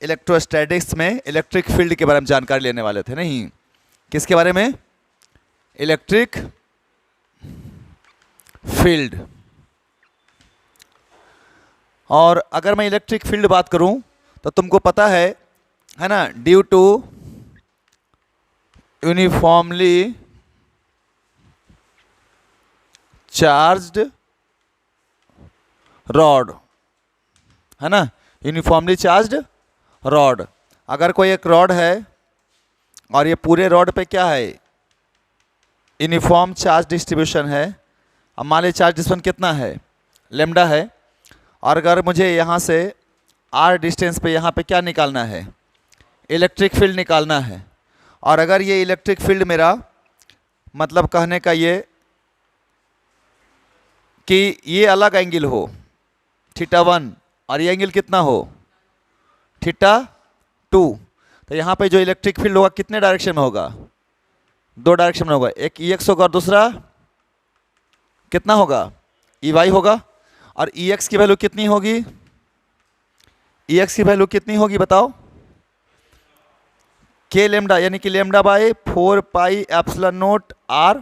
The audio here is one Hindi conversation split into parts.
इलेक्ट्रोस्टैटिक्स में इलेक्ट्रिक फील्ड के बारे में जानकारी लेने वाले थे, नहीं किसके बारे में? Electric field. और अगर मैं इलेक्ट्रिक फील्ड बात करूं तो तुमको पता है ना, due to uniformly charged rod, है ना, यूनिफॉर्मली चार्ज्ड रॉड। अगर कोई एक रॉड है और ये पूरे रॉड पे क्या है, यूनिफॉर्म चार्ज डिस्ट्रीब्यूशन है। अब मान लीजिए चार्ज डिस्ट्रीब्यूशन कितना है, लेमडा है। और अगर मुझे यहाँ से आर डिस्टेंस पे यहाँ पे क्या निकालना है, इलेक्ट्रिक फील्ड निकालना है। और अगर ये इलेक्ट्रिक फील्ड मेरा मतलब कहने का ये कि ये अलग एंगल हो θ1 और ये एंगल कितना हो θ2, तो यहाँ पे जो इलेक्ट्रिक फील्ड होगा कितने डायरेक्शन में होगा? दो डायरेक्शन में होगा। एक Ex होगा और दूसरा कितना होगा? Ey होगा। और Ex की वैल्यू कितनी होगी? Ex की वैल्यू कितनी होगी बताओ? K लेमडा, यानी कि lambda by 4 pi epsilon naught R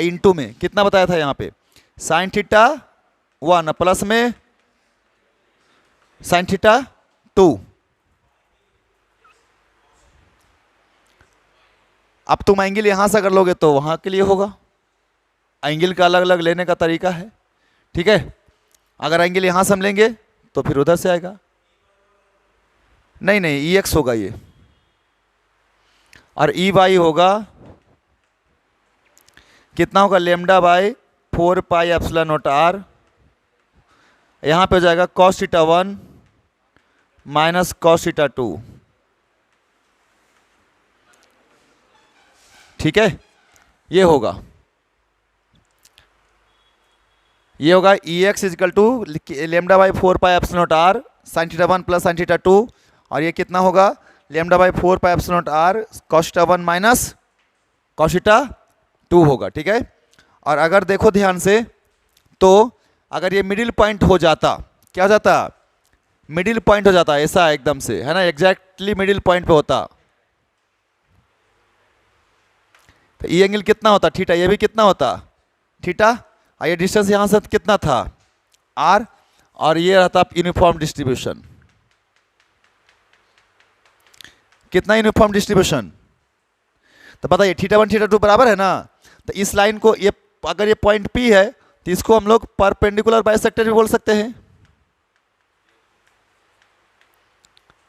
into में कितना बताया था यहाँ पे, साइन θ1 प्लस में साइन θ2। अब तुम एंगल यहां से अगर लोगे तो वहां के लिए होगा। एंगल का अलग अलग लेने का तरीका है, ठीक है। अगर एंगल यहां से हम लेंगे तो फिर उधर से आएगा। नहीं Ex होगा ये, और Ey होगा कितना होगा, lambda by 4 pi epsilon naught R। यहाँ पे हो जाएगा cos θ1 माइनस cos θ2, ठीक है। ये होगा Ex is equal to lambda by 4 pi epsilon naught R sine θ1 plus sine θ2। और ये कितना होगा, lambda by 4 pi epsilon naught R cos θ1 minus cos θ2 होगा, ठीक है। और अगर देखो ध्यान से तो अगर ये मिडिल पॉइंट हो जाता, क्या हो जाता, मिडिल पॉइंट हो जाता ऐसा एकदम से, है ना, एग्जैक्टली मिडिल पॉइंट पे होता, तो ये एंगल कितना होता थीटा, ये भी कितना होता थीटा। और ये डिस्टेंस यहां से कितना था R, और ये रहता यूनिफॉर्म डिस्ट्रीब्यूशन। कितना यूनिफॉर्म डिस्ट्रीब्यूशन, तो बताइए θ1 θ2 बराबर है ना। तो इस लाइन को, ये अगर ये पॉइंट P है तो इसको हम लोग परपेंडिकुलर बाइसेक्टर भी बोल सकते हैं।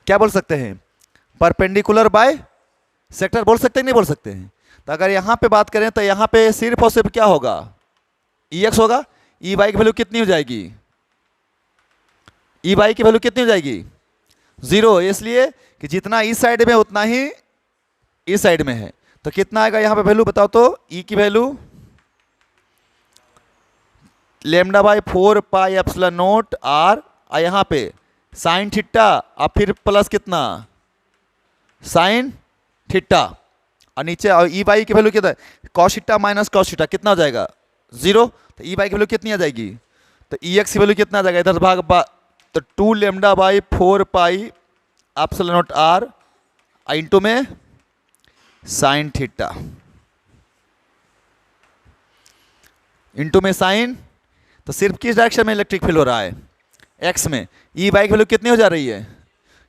क्या बोल सकते हैं, परपेंडिकुलर बाइसेक्टर बोल सकते हैं, नहीं बोल सकते हैं। तो अगर यहां पे बात करें तो यहां पे सिर्फ और सिर्फ क्या होगा, Ex होगा। Ey की वैल्यू कितनी हो जाएगी, Ey की वैल्यू कितनी हो जाएगी, 0, इसलिए कि जितना इस साइड में उतना ही इस साइड में है। तो कितना आएगा यहाँ पे वैल्यू बताओ तो, E की value lambda by 4 pi epsilon naught R, और यहाँ पे साइन थीटा और फिर प्लस कितना साइन थीटा, और नीचे और Ey की वैल्यू कितना है, cos theta minus cos theta, कितना हो जाएगा 0। तो Ey की वैल्यू कितनी आ जाएगी, तो Ex की वैल्यू कितना आ जाएगा, इधर भाग तो 2 lambda by 4 pi epsilon naught R into में साइन थीटा इंटू में साइन। तो सिर्फ किस डायरेक्शन में इलेक्ट्रिक फील्ड हो रहा है, एक्स में। Ey की वैल्यू कितनी हो जा रही है,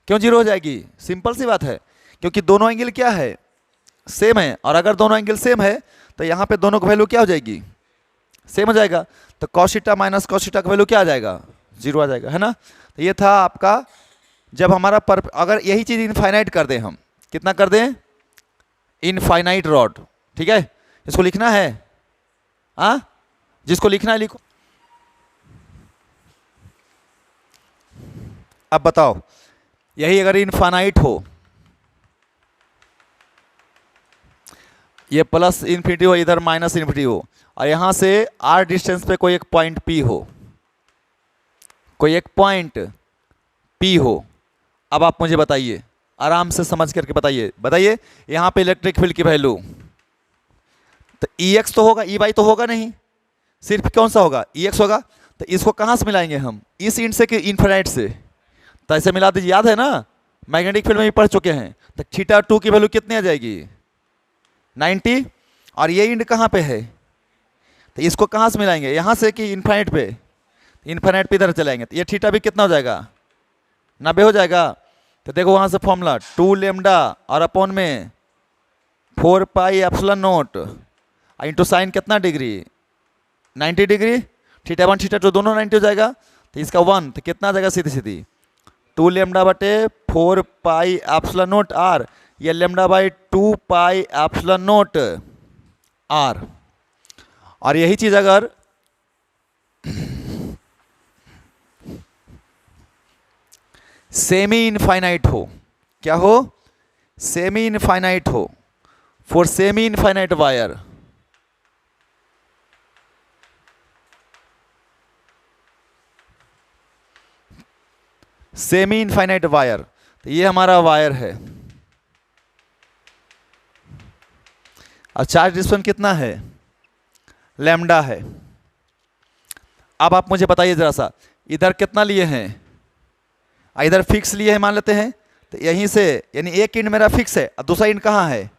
क्यों 0 हो जाएगी, सिंपल सी बात है, क्योंकि दोनों एंगल क्या है, सेम है। और अगर दोनों एंगल सेम है तो यहाँ पे दोनों की वैल्यू क्या हो जाएगी, सेम हो जाएगा। तो cos theta minus cos theta का वैल्यू क्या आ जाएगा, 0 आ जाएगा, है ना। तो ये था आपका, जब हमारा अगर यही चीज़ इनफाइनाइट कर दें, हम कितना कर दें, इनफाइनाइट रॉड, ठीक है। इसको लिखना है, हाँ, जिसको लिखना है लिखो। अब बताओ, यही अगर इनफाइनाइट हो, ये प्लस इन्फिनिटी हो, इधर माइनस इन्फिनिटी हो, और यहां से R डिस्टेंस पे कोई एक पॉइंट P हो, कोई एक पॉइंट P हो। अब आप मुझे बताइए, आराम से समझ करके बताइए यहां पे इलेक्ट्रिक फील्ड की वैल्यू, तो Ex तो होगा, Ey तो होगा नहीं, सिर्फ कौन सा होगा, Ex होगा। तो इसको कहां से मिलाएंगे हम, इस इंड से कि इनफिनिट से, तो ऐसे मिला दीजिए, याद है ना, मैग्नेटिक फील्ड में भी पढ़ चुके हैं। तो थीटा 2 की वैल्यू कितनी आ जाएगी 90, और ये इंड कहाँ पे है, तो इसको कहाँ से मिलाएंगे, यहाँ से कि इन्फाइनाइट पे, इन्फाइनाइट पे इधर चलाएंगे, तो ये थीटा भी कितना हो जाएगा 90 हो जाएगा। तो देखो वहाँ से फॉर्मूला 2 लेमडा और अपॉन में 4 pi epsilon not into sine कितना डिग्री 90 डिग्री, थीटा 1 थीटा 2 दोनों 90 हो जाएगा। तो इसका 1 तो कितना आ जाएगा सीधी सीधी 2 लेमडा बटे 4 पाई एप्सिलॉन नॉट आर, ये lambda by 2 pi epsilon naught r. और यही चीज अगर सेमी इनफाइनाइट हो, क्या हो, सेमी इनफाइनाइट हो, for semi infinite wire, semi infinite wire, तो ये हमारा वायर है और चार्ज डिस्ट्रीब्यूशन कितना है लैम्डा है। अब आप मुझे बताइए जरा सा, इधर कितना लिए हैं, इधर फिक्स लिए हैं मान लेते हैं, तो यहीं से यानी एक इंड मेरा फिक्स है और दूसरा इंड कहाँ है,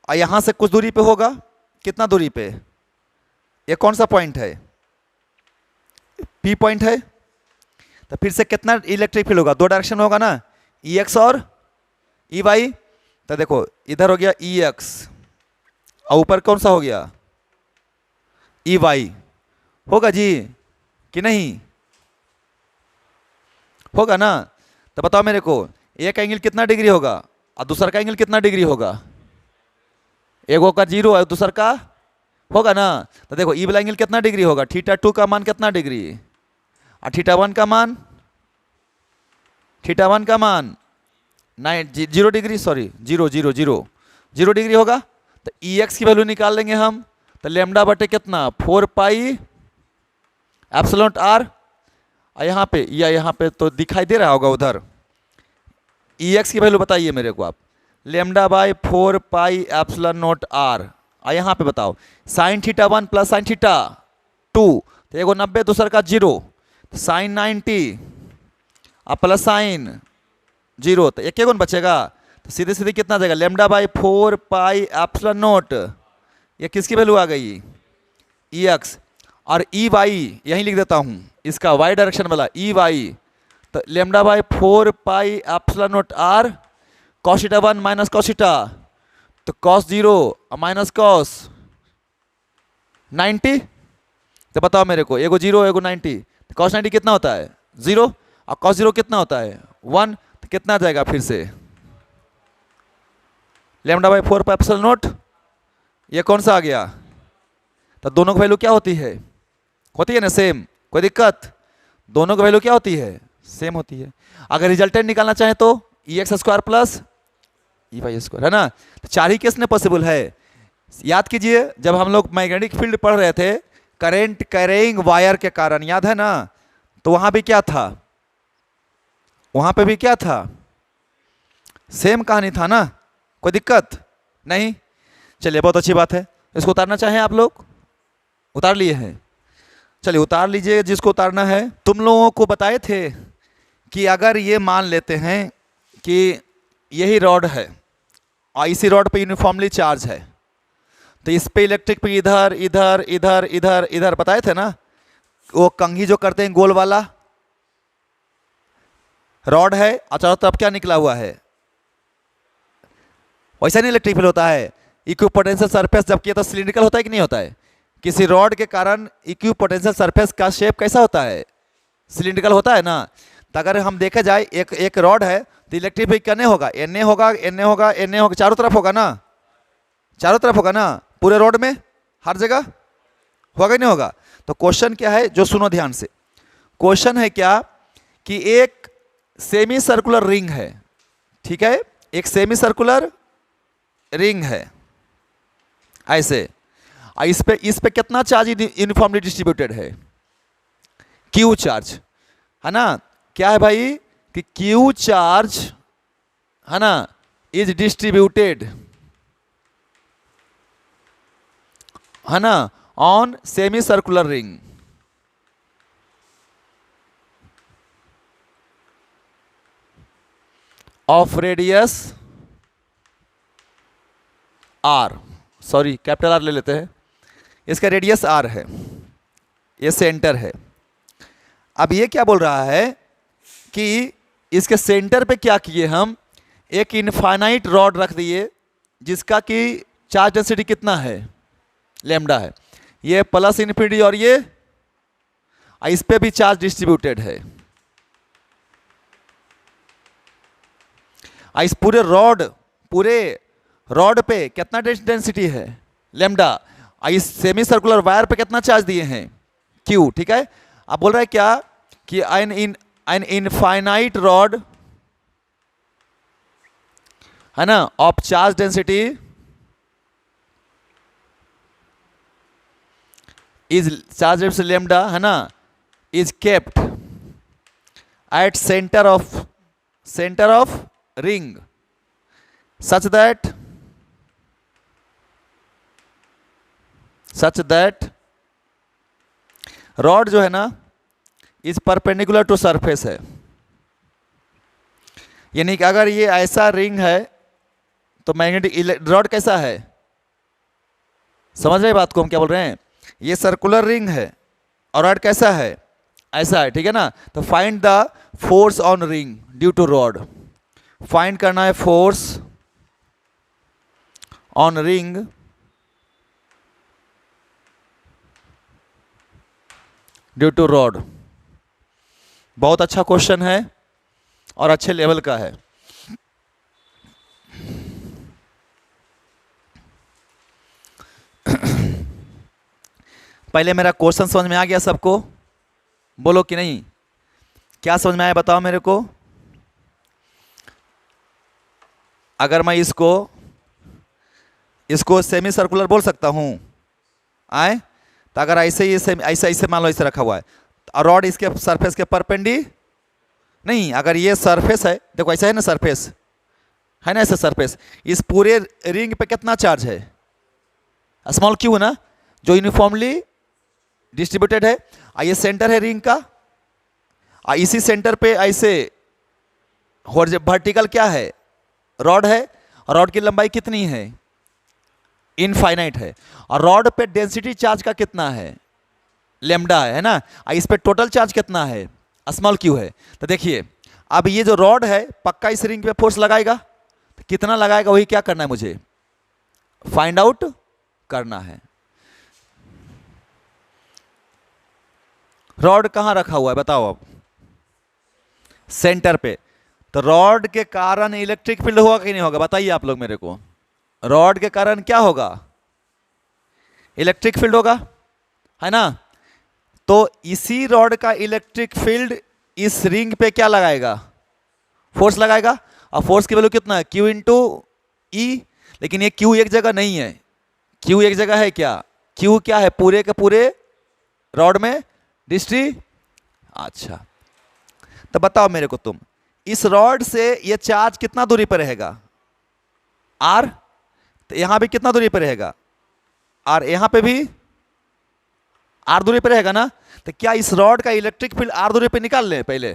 और यहाँ से कुछ दूरी पे होगा, कितना दूरी पे, ये कौन सा पॉइंट है, पी पॉइंट है। तो फिर से कितना इलेक्ट्रिक फील्ड होगा, दो डायरेक्शन होगा ना, ई एक्स और ई वाई। तो देखो इधर हो गया ई एक्स और ऊपर कौन सा हो गया ई वाई, होगा जी कि नहीं, होगा ना। तो बताओ मेरे को एक एंगल कितना डिग्री होगा और दूसरा का एंगल कितना डिग्री होगा, एक का 0 है दूसरा का होगा ना। तो देखो ई वाला एंगल कितना डिग्री होगा, थीटा 2 का मान कितना डिग्री और थीटा 1 का मान, थीटा 1 का मान 0 डिग्री, सॉरी 0 डिग्री होगा। तो ई एक्स की वैल्यू निकाल लेंगे हम, तो लेमडा बटे कितना 4 पाई एप्सिलॉन आर, और यहाँ पे या यहाँ पे तो दिखाई दे रहा होगा उधर, ई एक्स की वैल्यू बताइए मेरे को आप, lambda by 4 pi epsilon naught r, और यहाँ पे बताओ sine theta 1 plus sine theta 2, तो एगो 90 दूसरा का 0, तो साइन 90 और प्लस साइन 0, तो एक कौन बचेगा, तो सीधे सीधे कितना जाएगा lambda by 4 pi epsilon naught, ये किसकी वैल्यू आ गई ई एक्स, और ई वाई यहीं लिख देता हूँ इसका वाई डायरेक्शन वाला ई वाई, तो lambda by 4 pi epsilon naught r cos theta 1 minus cos theta, तो कॉस 0 और माइनस कॉस 90, तो बताओ मेरे को एगो 0 एगो 90, तो कॉस 90 कितना होता है 0 और कॉस 0 कितना होता है 1, तो कितना जाएगा फिर से lambda by 4 pi epsilon naught, ये कौन सा आ गया, तो दोनों की वैल्यू क्या होती है ना सेम, कोई दिक्कत, दोनों की वैल्यू क्या होती है सेम होती है। अगर रिजल्टेंट निकालना चाहे तो E x square plus E y square है ना, तो चार ही केस में पॉसिबल है। याद कीजिए जब हम लोग मैग्नेटिक फील्ड पढ़ रहे थे करंट कैरिंग वायर के कारण, याद है ना, तो वहां भी क्या था, वहां पे भी क्या था, सेम कहानी था ना, कोई दिक्कत नहीं। चलिए बहुत अच्छी बात है, इसको उतारना चाहें आप लोग, उतार लिए हैं, चलिए उतार लीजिए जिसको उतारना है। तुम लोगों को बताए थे कि अगर ये मान लेते हैं कि यही रॉड है और इसी रॉड पे यूनिफॉर्मली चार्ज है, तो इस पे इलेक्ट्रिक पे इधर इधर इधर इधर इधर बताए थे ना, वो कंघी जो करते हैं गोल वाला रॉड है और चारों तरफ क्या निकला हुआ है, वैसा नहीं इलेक्ट्रिक फील्ड होता है। इक्विपोटेंशियल सरफेस जबकि ये तो सिलिंड्रिकल होता है कि नहीं होता है, किसी रॉड के कारण इक्विपोटेंशियल सरफेस का शेप कैसा होता है सिलिंड्रिकल होता है ना। तो अगर हम देखे जाए एक रॉड है तो इलेक्ट्रिक फील्ड क्या नहीं होगा, एन ए होगा एन ए होगा एन ए होगा, चारों तरफ होगा ना, चारों तरफ होगा ना, पूरे रॉड में हर जगह होगा ही नहीं होगा। तो क्वेश्चन क्या है जो सुनो ध्यान से, क्वेश्चन है क्या कि एक सेमी सर्कुलर रिंग है, ठीक है, एक सेमी सर्कुलर रिंग है ऐसे, इस पे कितना चार्ज यूनिफॉर्मली डिस्ट्रीब्यूटेड है, क्यू चार्ज है ना, क्या है भाई कि क्यू चार्ज है ना इज डिस्ट्रीब्यूटेड है ना on semi circular ring. Of radius r, sorry capital R ले लेते हैं, इसका रेडियस आर है, ये सेंटर है। अब ये क्या बोल रहा है कि इसके सेंटर पे क्या किए हम, एक इनफाइनाइट रॉड रख दिए जिसका कि चार्ज डेंसिटी कितना है, लैम्डा है, ये प्लस इन्फिनिटी और ये इस पे भी चार्ज डिस्ट्रीब्यूटेड है। इस पूरे रॉड पे कितना डेंसिटी है, लैम्डा। इस सेमी सर्कुलर वायर पे कितना चार्ज दिए हैं, क्यू, ठीक है। अब बोल रहा है क्या कि एन इनफाइनाइट रॉड है ना of charge density is charge density lambda है ना is kept at centre of ring such that rod जो है ना इज परपेंडिकुलर टू सरफेस है, यानी कि अगर ये ऐसा रिंग है तो मैग्नेटिक रॉड कैसा है, समझ रहे बात को हम क्या बोल रहे हैं, ये सर्कुलर रिंग है और रॉड कैसा है, ऐसा है, ठीक है ना। तो find the force on ring due to rod, find करना है force on ring due to rod. बहुत अच्छा क्वेश्चन है और अच्छे लेवल का है। पहले मेरा क्वेश्चन समझ में आ गया सबको, बोलो कि नहीं, क्या समझ में आया बताओ मेरे को। अगर मैं इसको सेमी सर्कुलर बोल सकता हूं आए, तो अगर ऐसे ही ऐसे मान लो ऐसे रखा हुआ है और रॉड इसके सरफेस के परपेंडी नहीं, अगर ये सरफेस है, देखो ऐसा है ना सरफेस है ना, ऐसा सरफेस, इस पूरे रिंग पे कितना चार्ज है, स्मॉल क्यू है ना, जो यूनिफॉर्मली डिस्ट्रीब्यूटेड है। ये सेंटर है रिंग का, इसी सेंटर पे ऐसे वर्टिकल क्या है, रॉड है, और रॉड की लंबाई कितनी है, इनफाइनाइट है, और रॉड पे डेंसिटी चार्ज का कितना है, लैम्डा है ना, इस पे टोटल चार्ज कितना है, स्मॉल क्यू है। तो देखिए अब ये जो रॉड है पक्का इस रिंग पे फोर्स लगाएगा, तो कितना लगाएगा वही क्या करना है मुझे फाइंड आउट करना है। रॉड कहां रखा हुआ है बताओ अब, सेंटर पे, तो रॉड के कारण इलेक्ट्रिक फील्ड होगा कि नहीं होगा बताइए आप लोग मेरे को, रॉड के कारण क्या होगा, इलेक्ट्रिक फील्ड होगा है ना। तो इसी रॉड का इलेक्ट्रिक फील्ड इस रिंग पे क्या लगाएगा, फोर्स लगाएगा, और फोर्स की वैल्यू कितना है, Q इंटू ई। लेकिन ये Q एक जगह नहीं है, Q एक जगह है क्या, Q क्या है पूरे के पूरे रॉड में अच्छा, तो बताओ मेरे को तुम, इस रॉड से ये चार्ज कितना दूरी पर रहेगा, R, तो यहां भी कितना दूरी पर रहेगा, R, यहां पे भी R दूरी पर रहेगा ना। तो क्या इस रॉड का इलेक्ट्रिक फील्ड R दूरी पे निकाल लें पहले,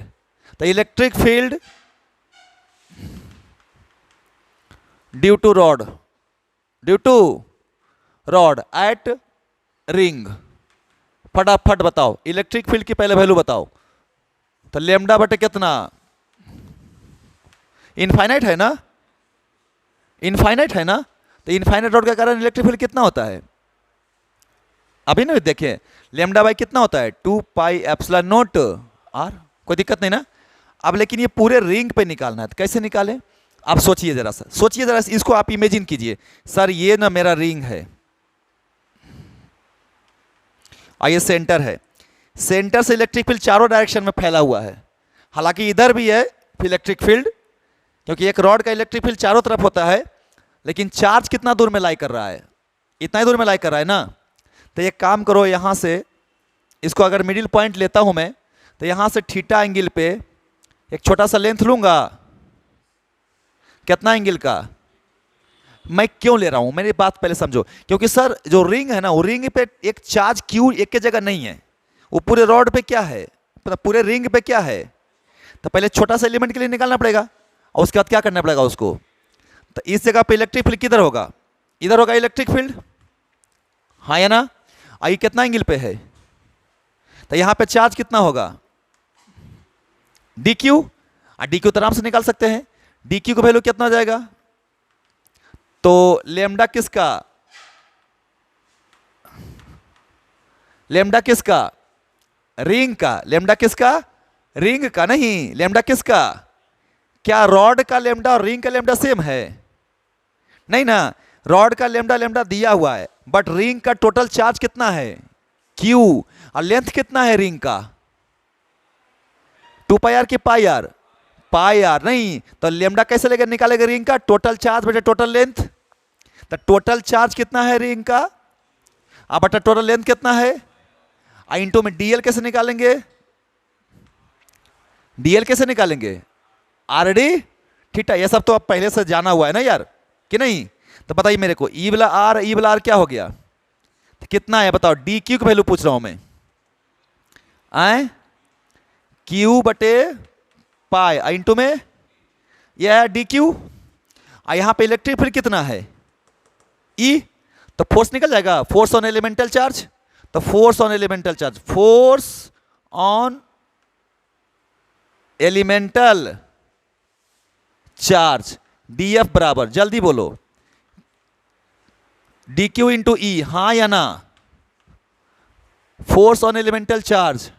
तो electric field due to rod at ring, फटाफट बताओ इलेक्ट्रिक फील्ड की पहले वैल्यू बताओ। तो लैम्डा बटे कितना, इनफाइनाइट है ना, इनफाइनाइट है ना, तो इनफाइनाइट रॉड के कारण इलेक्ट्रिक फील्ड कितना होता है, अभी ना देखिए लैम्डा बाई कितना होता है 2 पाई एप्सिलॉन नॉट आर, कोई दिक्कत नहीं ना। अब लेकिन ये पूरे रिंग पे निकालना है, तो कैसे निकालें, आप सोचिए जरा सा, इसको आप इमेजिन कीजिए, सर ये ना मेरा रिंग है, और ये सेंटर है, सेंटर से इलेक्ट्रिक फील्ड चारों डायरेक्शन में फैला हुआ है, हालांकि इधर भी है इलेक्ट्रिक फील्ड, क्योंकि एक रॉड का इलेक्ट्रिक फील्ड चारों तरफ होता है, लेकिन चार्ज कितना दूर में लाई कर रहा है, इतना ही दूर में लाई कर रहा है ना। तो एक काम करो, यहां से इसको अगर मिडिल पॉइंट लेता हूं मैं, तो यहां से थीटा एंगल पे एक छोटा सा लेंथ लूंगा, कितना एंगल का, मैं क्यों ले रहा हूं मेरी बात पहले समझो, क्योंकि सर जो रिंग है ना, वो रिंग पे एक चार्ज Q एक के जगह नहीं है, वो पूरे रॉड पे क्या है, पूरे रिंग पे क्या है, तो पहले छोटा सा एलिमेंट के लिए निकालना पड़ेगा। और उसके बाद क्या करना पड़ेगा उसको, तो इस जगह पे इलेक्ट्रिक फील्ड किधर होगा, इधर होगा इलेक्ट्रिक फील्ड, हाँ या ना। आई कितना एंगल पे है, तो यहां पे चार्ज कितना होगा डी क्यू, और डी क्यू तो आराम से निकाल सकते हैं, डी क्यू का वैल्यू कितना हो जाएगा, तो लेमडा किसका, लेमडा किसका, रिंग का, लेमडा किसका, रिंग का, नहीं लेमडा किसका, क्या रॉड का लेमडा और रिंग का लेमडा सेम है, नहीं ना, रॉड का लेमडा लेमडा दिया हुआ है, बट रिंग का टोटल चार्ज कितना है क्यू, और लेंथ कितना है रिंग का, 2 पाई आर की पाई आर, पाई आर नहीं, तो लेमडा कैसे लेकर निकालेगा रिंग का, टोटल चार्ज बटे टोटल लेंथ, तो टोटल चार्ज कितना है रिंग का, अब बटा टोटल लेंथ कितना है, इंटू में डीएल कैसे निकालेंगे, डीएल कैसे निकालेंगे, आरडी थीटा, ये सब तो अब पहले से जाना हुआ है ना यार, कि नहीं, तो बताइए मेरे को ई वाला आर क्या हो गया, तो कितना है बताओ, डी क्यू की वैल्यू पूछ रहा हूं मैं, आए क्यू बटे पाई इंटू में यह है डी क्यू, यहां पे इलेक्ट्रिक फील्ड कितना है ई, तो फोर्स निकल जाएगा, फोर्स ऑन एलिमेंटल चार्ज, तो force on elemental charge, force on elemental charge DF बराबर, जल्दी बोलो, डी क्यू इंटू ई, हाँ या ना, force on elemental charge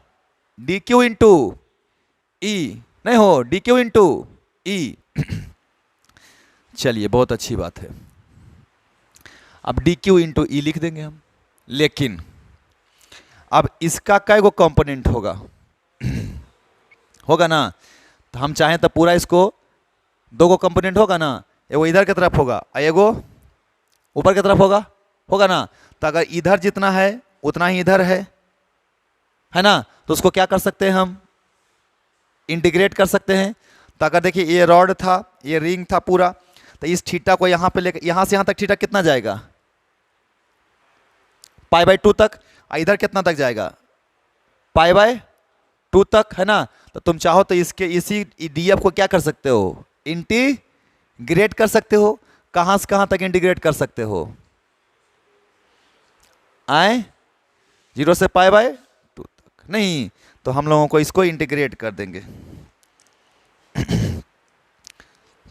d q into E, नहीं हो डी क्यू इंटू ई, चलिए बहुत अच्छी बात है, अब डी क्यू इंटू ई लिख देंगे हम, लेकिन अब इसका कै गो कंपोनेंट होगा होगा ना, तो हम चाहें तो पूरा इसको 2 गो कंपोनेंट होगा ना, एगो इधर की तरफ होगा और एगो ऊपर की तरफ होगा, होगा ना, तो अगर इधर जितना है उतना ही इधर है ना, तो उसको क्या कर सकते हैं हम, इंटीग्रेट कर सकते हैं, तो अगर देखिए ये रॉड था, ये रिंग था पूरा, तो इस थीटा को यहाँ पे लेकर, यहाँ से यहाँ तक थीटा कितना जाएगा, π/2 तक, इधर कितना तक जाएगा, π/2 तक, है ना, तो तुम चाहो तो इसके इसी डीएफ को क्या कर सकते हो, इंटीग्रेट कर सकते हो, कहाँ से कहाँ तक इंटीग्रेट कर सकते हो, आए 0 से π/2 तक, नहीं तो हम लोगों को इसको इंटीग्रेट कर देंगे,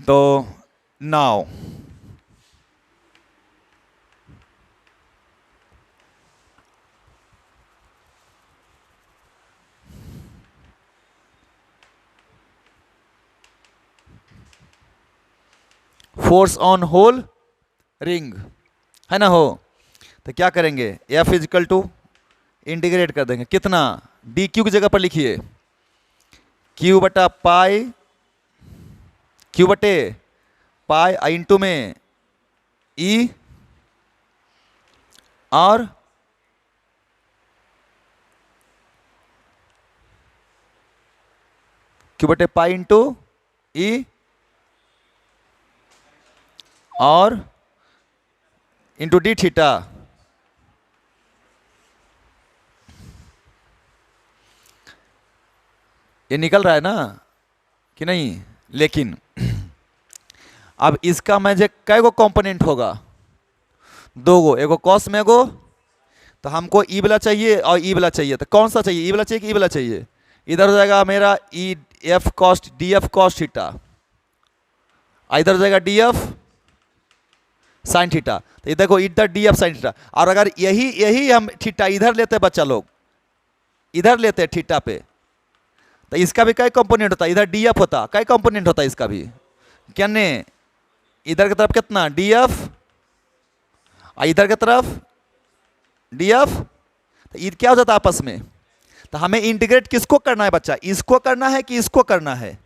तो now force on whole ring, है ना, हो तो क्या करेंगे, एफ इजिकल टू इंटीग्रेट कर देंगे, कितना, डी क्यू की जगह पर लिखिए क्यू बटा पाई, क्यू बटे पाई इंटू में ई, और क्यू बटे पाई इंटू ई, और इंटू डी थीटा, ये निकल रहा है ना कि नहीं, लेकिन अब इसका मुझे कै गो कंपोनेंट होगा, 2 गो, एगो कॉस में एगो, तो हमको ई वाला चाहिए और ई वाला चाहिए, तो कौन सा चाहिए, ई वाला चाहिए कि ई वाला चाहिए, इधर हो जाएगा मेरा E F cost D F cos theta, इधर हो जाएगा डी एफ साइन थीटा, तो देखो इधर डी एफ साइन थीटा, और अगर यही हम थीटा इधर लेते बच्चा लोग, इधर लेते थीटा पे, तो इसका भी कई कंपोनेंट होता है, इधर डी एफ होता, कई कंपोनेंट होता है इसका भी, क्या ने इधर की तरफ कितना डी एफ, इधर की तरफ डी एफ, तो ये क्या हो जाता है आपस में, तो हमें इंटीग्रेट किसको करना है बच्चा, इसको करना है कि इसको करना है,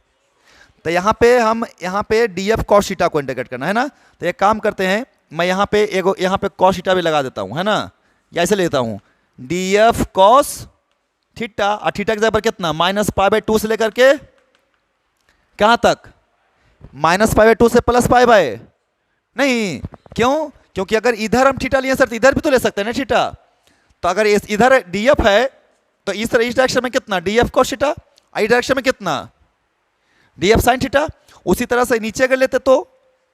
तो यहाँ पे हम यहाँ पे डी एफ कॉस थीटा को इंटीग्रेट करना है ना, तो एक काम करते हैं, मैं यहाँ पे एगो यहाँ पे कॉस थीटा भी लगा देता हूँ, है ना, या ऐसे लेता हूँ डी एफ कॉस थीटा, और थीटा की जगह पर कितना -π/2 से लेकर के कहाँ तक, -π/2 से +π/, नहीं क्यों, क्योंकि अगर इधर हम थीटा लिए सर तो इधर भी तो ले सकते हैं ना थीटा, तो अगर इधर डी एफ है तो इस डायरेक्शन में कितना डी एफ कॉस थीटा, इस डायरेक्शन में कितना डी एफ साइन थीटा, उसी तरह से नीचे कर लेते तो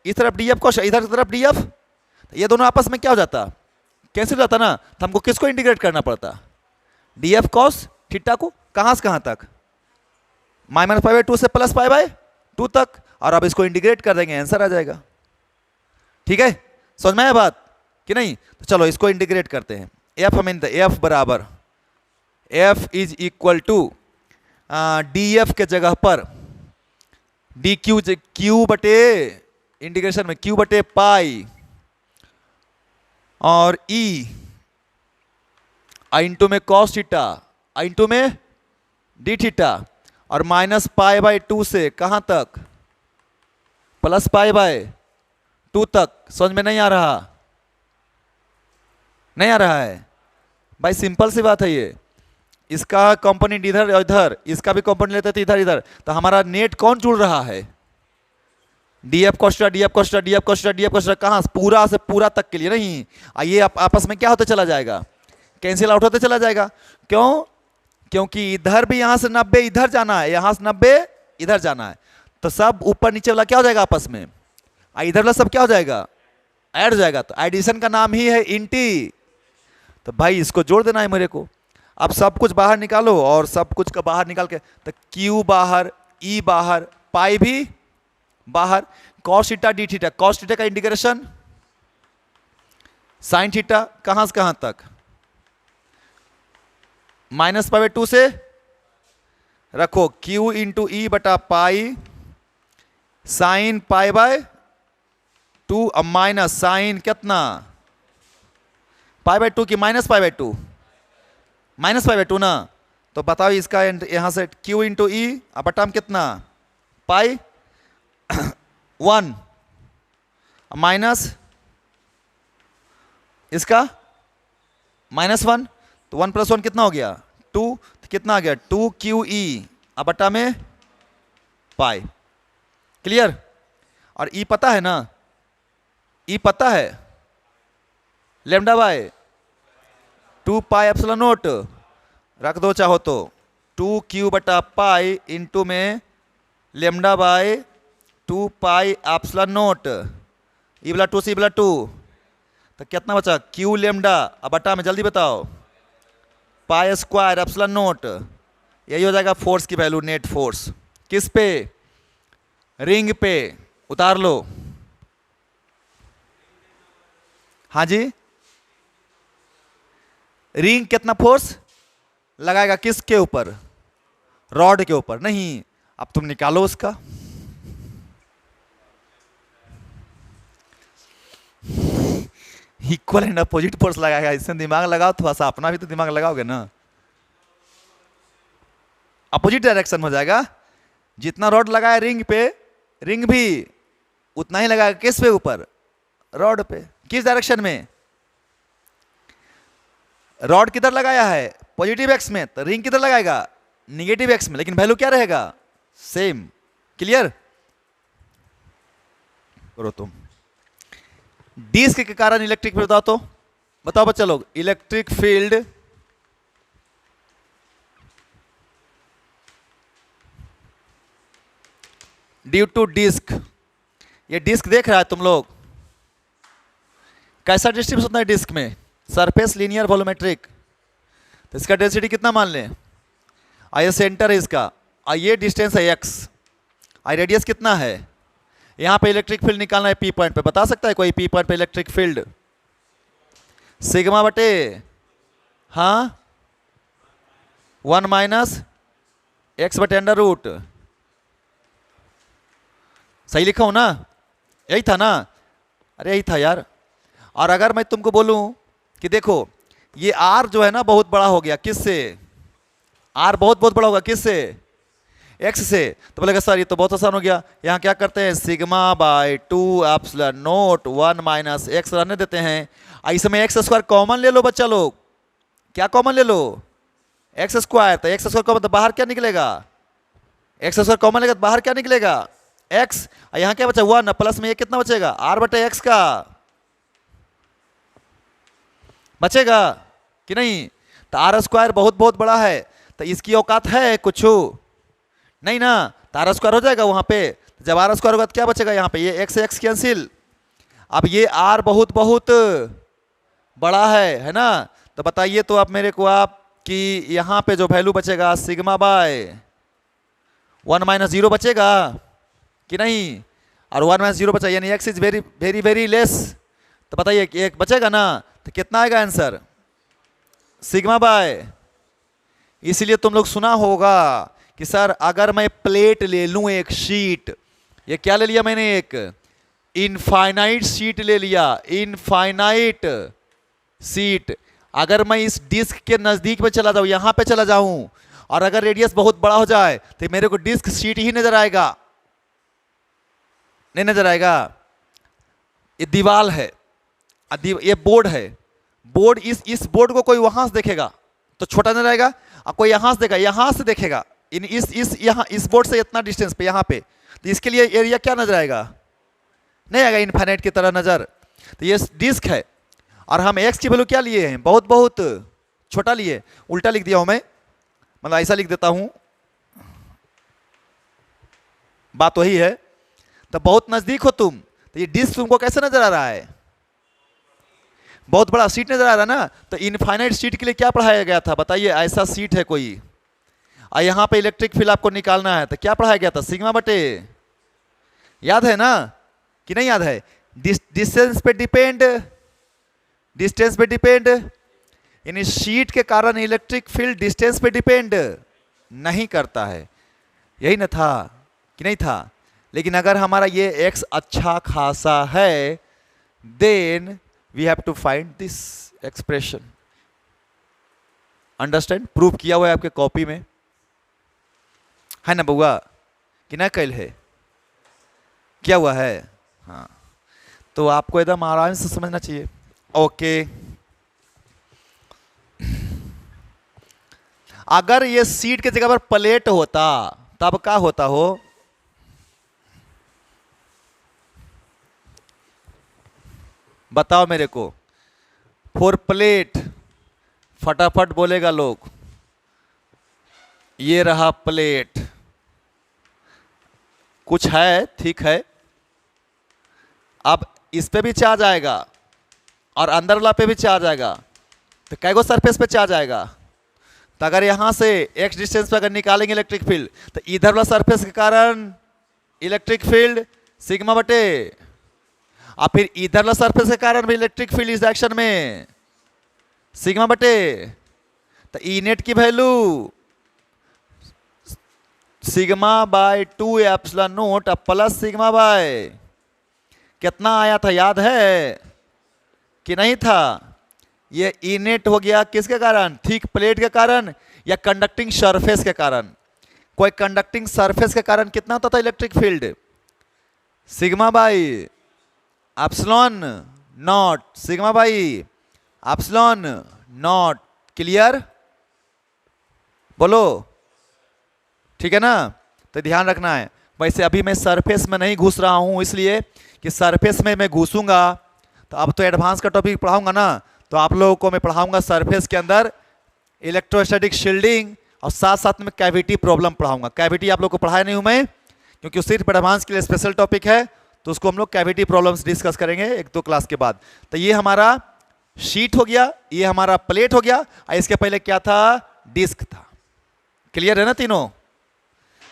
इस तरफ डी एफ कॉस, इधर की तरफ डी एफ, तो ये दोनों आपस में क्या हो जाता, कैंसिल हो जाता ना। तो हमको किसको इंटीग्रेट करना पड़ता, डी एफ कॉस थीटा को, कहाँ से कहाँ तक, -π/2 से +π/2 तक, और अब इसको इंटीग्रेट कर देंगे, आंसर आ जाएगा। ठीक है, समझ में आया बात कि नहीं। तो चलो इसको इंटीग्रेट करते हैं। एफ हमें एफ बराबर f is equal to d f के जगह पर डी क्यू, क्यू बटे इंटीग्रेशन में क्यू बटे पाई और ई आई इंटू में कॉस थीटा आई इंटू में डी थीटा और -π/2 से कहां तक, +π/2 तक। समझ में नहीं आ रहा, नहीं आ रहा है भाई, सिंपल सी बात है ये। इसका कंपोनेंट इधर और इधर, इसका भी कंपोनेंट लेते थे इधर इधर, तो हमारा नेट कौन जुड़ रहा है, d f cos theta d f cos theta d f cos theta d f cos theta, कहाँ पूरा से पूरा तक के लिए नहीं। ये आपस में क्या होते चला जाएगा, कैंसिल आउट होते चला जाएगा। क्यों, क्योंकि इधर भी यहाँ से 90 इधर जाना है, यहाँ से 90 इधर जाना है, तो सब ऊपर नीचे वाला क्या हो जाएगा आपस में, इधर वाला सब क्या हो जाएगा, ऐड हो जाएगा। तो एडिशन का नाम ही है इंटी। तो भाई इसको जोड़ देना है मेरे को। अब सब कुछ बाहर निकालो और सब कुछ का बाहर निकाल के, तो क्यू बाहर, ई बाहर, पाई भी बाहर, cos theta D theta, cos theta का इंटीग्रेशन साइन थीटा कहां से कहां तक, -π/2 से रखो क्यू इंटू ई बटा पाई साइन π/2 अब माइनस साइन कितना π/2 की -π/2, -π/2 ना। तो बताओ इसका यहां से q इंटू ई अब बटा में कितना पाई 1 माइनस इसका -1, तो 1 + 1 कितना हो गया 2, तो कितना आ गया 2QE अब बटा में पाई। क्लियर। और ई पता है ना, ई पता है लैम्डा बाय 2πε0 रख दो चाहो तो 2Q बटा पाई इंटू में लैम्डा बाय 2πε0 ई वाला 2 सी वाला 2, तो कितना बचा Q लैम्डा अब बटा में जल्दी बताओ π² यही हो जाएगा फोर्स की वैल्यू, नेट फोर्स किस पे, रिंग पे। उतार लो। हाँ जी, रिंग कितना फोर्स लगाएगा किसके ऊपर, रॉड के ऊपर नहीं। अब तुम निकालो उसका, इक्वल एंड अपोजिट फोर्स लगाएगा। इससे दिमाग लगाओ थोड़ा सा, अपना भी तो दिमाग लगाओगे ना। अपोजिट डायरेक्शन हो जाएगा, जितना रॉड लगाया रिंग पे, रिंग भी उतना ही लगाएगा किस पे ऊपर, रॉड पे। किस डायरेक्शन में, रॉड किधर लगाया है पॉजिटिव एक्स में, तो रिंग किधर लगाएगा निगेटिव एक्स में, लेकिन वैल्यू क्या रहेगा सेम। क्लियर करो तुम। डिस्क के कारण इलेक्ट्रिक फील्ड बताओ, तो बताओ बच्चा लोग, electric field due to disc. ये डिस्क देख रहा है तुम लोग, कैसा डिस्ट्रीब्यूशन होता है डिस्क में, सरफेस लीनियर वॉल्यूमेट्रिक। तो इसका डेंसिटी कितना मान लें, ये सेंटर है इसका, ये डिस्टेंस है x, रेडियस कितना है। यहाँ पे इलेक्ट्रिक फील्ड निकालना है P पॉइंट पे, बता सकता है कोई P पॉइंट पे इलेक्ट्रिक फील्ड, सिग्मा बटे हाँ 1 - x बटे √। सही लिखा हूं ना, यही था ना, अरे यही था यार। और अगर मैं तुमको बोलूं कि देखो ये r जो है ना बहुत बड़ा हो गया, किससे, r बहुत बड़ा होगा किससे, x से। तो बोलेगा सर ये तो बहुत आसान हो गया, यहाँ क्या करते हैं सिग्मा बाय 2ε0 1 - x रहने देते हैं। इसमें x² कॉमन ले लो बच्चा लोग, क्या कॉमन ले लो x², तो x² का मतलब बाहर क्या निकलेगा, x² कॉमन लेगा तो बाहर क्या निकलेगा x, यहाँ क्या बचा 1 प्लस में ये कितना बचेगा r बटे x का बचेगा कि नहीं। तो r² बहुत बड़ा है, तो इसकी औकात है कुछ नहीं ना, तो r² हो जाएगा वहां पे। जब आर स्क्वायर होगा तो क्या बचेगा यहाँ पे, ये एक्स एक्स कैंसिल। अब ये आर बहुत बहुत बड़ा है ना, तो बताइए तो अब मेरे को आप कि यहाँ पे जो वैल्यू बचेगा सिग्मा बाय 1 माइनस 0 बचेगा कि नहीं, और 1 माइनस 0 बचा यानी x is very very very less, तो बताइए एक बचेगा ना, तो कितना आएगा आंसर, सिग्मा बाय। इसलिए तुम लोग सुना होगा कि सर अगर मैं प्लेट ले लूं एक शीट, ये क्या ले लिया मैंने, एक इनफाइनाइट शीट ले लिया, इनफाइनाइट शीट। अगर मैं इस डिस्क के नजदीक में चला जाऊं, यहां पे चला जाऊं, और अगर रेडियस बहुत बड़ा हो जाए तो मेरे को डिस्क शीट ही नजर आएगा, नहीं नजर आएगा। ये दीवार है, ये बोर्ड है, बोर्ड इस बोर्ड को कोई वहां से देखेगा तो छोटा नजर आएगा, और कोई यहां से देखेगा, यहां से देखेगा इस बोर्ड से इतना डिस्टेंस पे यहां पे, तो इसके लिए एरिया क्या नजर आएगा, नहीं आएगा इनफाइनाइट की तरह नजर। तो ये डिस्क है, और हम एक्स की वैल्यू क्या लिए हैं, बहुत बहुत छोटा लिए, उल्टा लिख दिया हूं मैं, मतलब ऐसा लिख देता हूं, बात वही है। तो बहुत नजदीक हो तुम, तो ये डिस्क तुमको कैसे नजर आ रहा है, बहुत बड़ा सीट नजर आ रहा है ना। तो इनफाइनाइट सीट के लिए क्या पढ़ाया गया था बताइए, ऐसा सीट है कोई, और यहां पे इलेक्ट्रिक फील्ड आपको निकालना है, तो क्या पढ़ाया गया था, सिग्मा बटे, याद है ना कि नहीं याद है, डिस्टेंस पे डिपेंड, डिस्टेंस पे डिपेंड, यानी शीट के कारण इलेक्ट्रिक फील्ड डिस्टेंस पे डिपेंड नहीं करता है, यही ना था कि नहीं था। लेकिन अगर हमारा ये x अच्छा खासा है, then we have to find this expression, understand, prove किया हुआ है आपके कॉपी में, है ना बउआ कि ना, कल है क्या हुआ है, हाँ। तो आपको एकदम आराम से समझना चाहिए, ओके। अगर ये सीट की जगह पर प्लेट होता तब क्या होता हो, बताओ मेरे को, फॉर प्लेट, फटाफट बोलेगा लोग, ये रहा प्लेट, कुछ है ठीक है, अब इस पे भी चार्ज आएगा और अंदर वाला पे भी चार्ज आएगा, तो कैगो सरफेस पे चार्ज आएगा, तो अगर यहां से एक्स डिस्टेंस पे अगर निकालेंगे इलेक्ट्रिक फील्ड, तो इधर वाला सरफेस के कारण इलेक्ट्रिक फील्ड सिग्मा बटे, और फिर इधर वाला सरफेस के कारण भी इलेक्ट्रिक फील्ड इस डायरेक्शन में सिग्मा बटे, तो ई नेट की value sigma bye 2 epsilon note plus sigma bye, कितना आया था याद है कि नहीं था, ये ई नेट हो गया किसके कारण, थिक प्लेट के कारण या कंडक्टिंग सरफेस के कारण, कोई कंडक्टिंग सरफेस के कारण कितना होता था electric field, sigma by epsilon not, sigma by epsilon not, clear, बोलो ठीक है ना। तो ध्यान रखना है, वैसे अभी मैं सरफेस में नहीं घुस रहा हूं, इसलिए कि सरफेस में मैं घुसूंगा तो अब तो एडवांस का टॉपिक पढ़ाऊंगा ना, तो आप लोगों को मैं पढ़ाऊंगा सरफेस के अंदर इलेक्ट्रोस्टैटिक शील्डिंग, और साथ साथ में कैविटी प्रॉब्लम पढ़ाऊंगा। कैविटी आप लोग को पढ़ाया नहीं हूं मैं, क्योंकि सिर्फ एडवांस के लिए स्पेशल टॉपिक है, तो उसको हम लोग कैविटी प्रॉब्लम्स डिस्कस करेंगे 1-2 क्लास के बाद। तो ये हमारा शीट हो गया, ये हमारा प्लेट हो गया, और इसके पहले क्या था, डिस्क था, क्लियर है ना तीनों।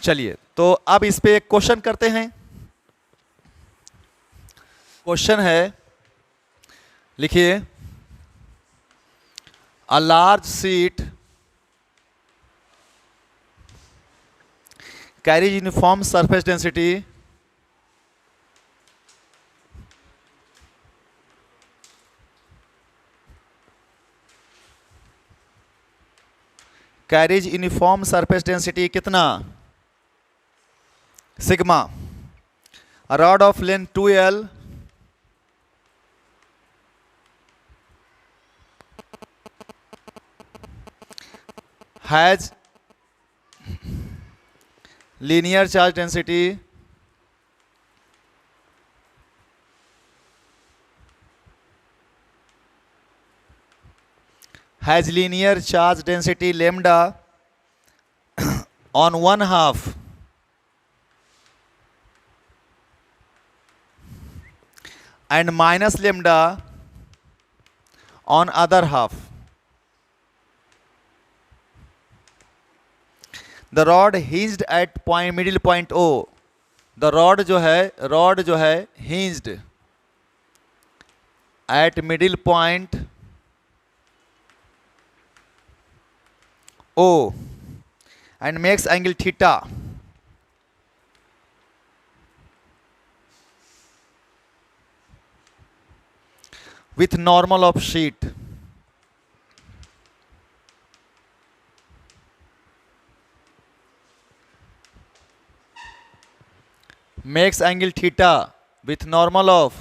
चलिए तो अब इस पे एक क्वेश्चन करते हैं। क्वेश्चन है, लिखिए, a large sheet carries uniform surface density कितना, sigma, a rod of length 2L has linear charge density lambda on 1/2 and minus lambda on other half. The rod hinged at point middle point O. The rod जो है hinged at middle point O and makes angle theta. With normal of sheet. Makes angle theta with normal of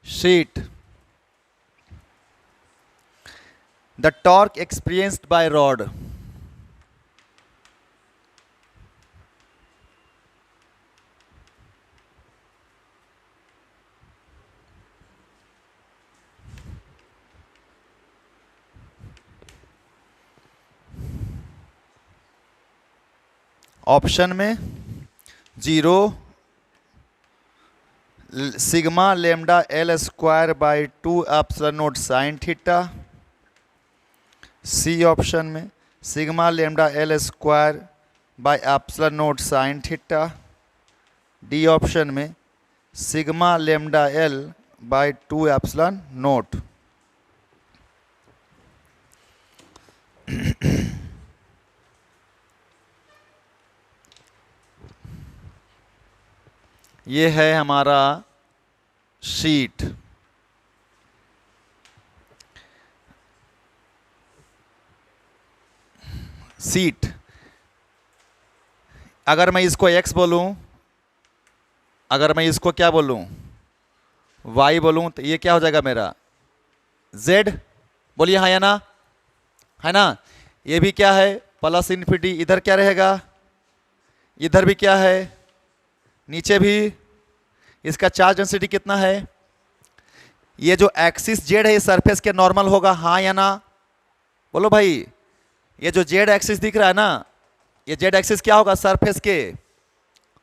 sheet. The torque experienced by rod. Option में 0 sigma lambda L square by 2 epsilon naught sine theta. C option में sigma lambda L square by epsilon naught sine theta. D option में sigma lambda L by 2 epsilon naught. ये है हमारा शीट। सीट अगर मैं इसको x बोलूं, अगर मैं इसको क्या बोलूं y बोलूं, तो ये क्या हो जाएगा मेरा z। बोलिए हाँ या ना, है ना। ये भी क्या है प्लस इन्फिनिटी, इधर क्या रहेगा, इधर भी क्या है, नीचे भी। इसका चार्ज डेंसिटी कितना है। ये जो एक्सिस जेड है ये सरफेस के नॉर्मल होगा, हाँ या ना, बोलो भाई। ये जो जेड एक्सिस दिख रहा है ना, ये जेड एक्सिस क्या होगा, सरफेस के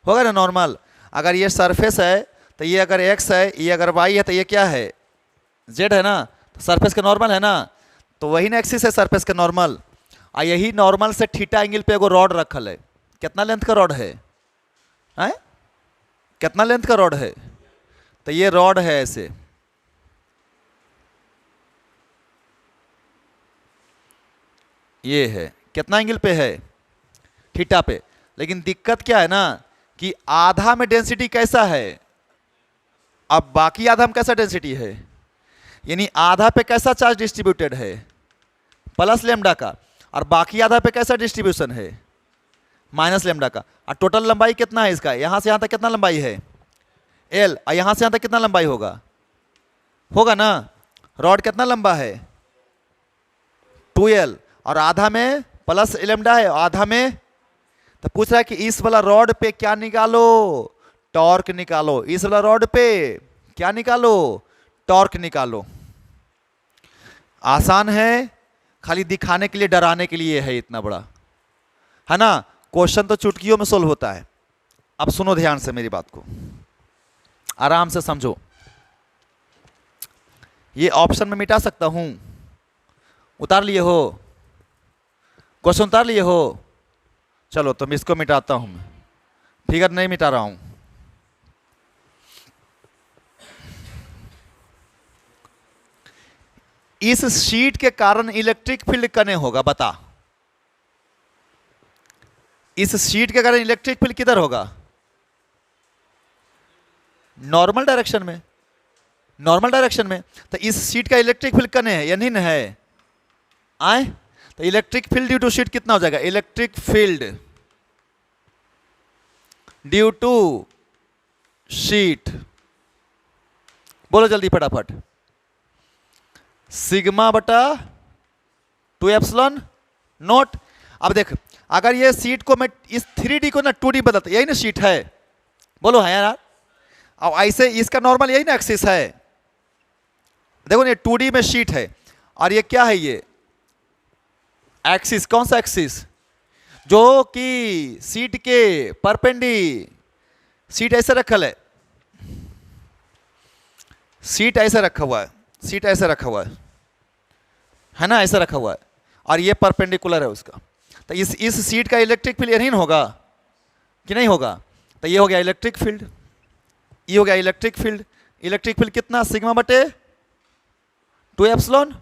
होगा ना नॉर्मल। अगर ये सरफेस है तो ये अगर एक्स है, ये अगर वाई है तो ये क्या है जेड है ना, तो सरफेस के नॉर्मल है ना, तो वही ना एक्सिस है सरफेस के नॉर्मल। और यही नॉर्मल से थीटा एंगल पे एगो रॉड रखल है। कितना लेंथ का रॉड है, हैं? कितना लेंथ का रॉड है, तो ये रॉड है ऐसे। ये है कितना एंगल पे है, थीटा पे। लेकिन दिक्कत क्या है ना कि आधा में डेंसिटी कैसा है, अब बाकी आधा में कैसा डेंसिटी है, यानी आधा पे कैसा चार्ज डिस्ट्रीब्यूटेड है प्लस लेमडा का, और बाकी आधा पे कैसा डिस्ट्रीब्यूशन है माइनस लेमडा का। और टोटल लंबाई कितना है इसका, यहां से यहां तक कितना लंबाई है एल, और यहां से यहां तक कितना लंबाई होगा, होगा ना। रॉड कितना लंबा है 2L, और आधा में प्लस लेमडा है, आधा में। तो पूछ रहा है कि इस वाला रॉड पे क्या निकालो, टॉर्क निकालो। इस वाला रॉड पे क्या निकालो, टॉर्क निकालो। आसान है, खाली दिखाने के लिए, डराने के लिए है इतना बड़ा, है ना। क्वेश्चन तो चुटकियों में सोल्व होता है। अब सुनो ध्यान से मेरी बात को, आराम से समझो। ये ऑप्शन में मिटा सकता हूं, उतार लिए हो, क्वेश्चन उतार लिए हो। चलो तो मैं इसको मिटाता हूं, मैं फिगर नहीं मिटा रहा हूं। इस शीट के कारण इलेक्ट्रिक फील्ड कने होगा, बता। इस शीट के कारण इलेक्ट्रिक फील्ड किधर होगा, नॉर्मल डायरेक्शन में, नॉर्मल डायरेक्शन में। तो इस शीट का इलेक्ट्रिक फील्ड कने है, यानी है आए, तो electric field due to sheet कितना हो जाएगा, electric field due to sheet, बोलो जल्दी फटाफट, सिग्मा बटा 2 एप्सिलॉन नॉट। अब देख, अगर ये शीट को मैं इस 3D को ना 2D बदलता, यही ना शीट है, बोलो है यार। अब ऐसे इसका नॉर्मल यही ना एक्सिस है, देखो ये 2D में शीट है, और ये क्या है, ये एक्सिस, कौन सा एक्सिस, जो कि शीट के परपेंडी, शीट ऐसे रखल है, सीट ऐसे रखा हुआ है, सीट ऐसे रखा हुआ है ना, ऐसे रखा हुआ है, और ये परपेंडिकुलर है उसका। तो इस सीट का इलेक्ट्रिक फील्ड यही होगा कि नहीं होगा? तो ये हो गया इलेक्ट्रिक फील्ड, ये हो गया इलेक्ट्रिक फील्ड। इलेक्ट्रिक फील्ड कितना? सिग्मा बटे 2 एप्सिलॉन।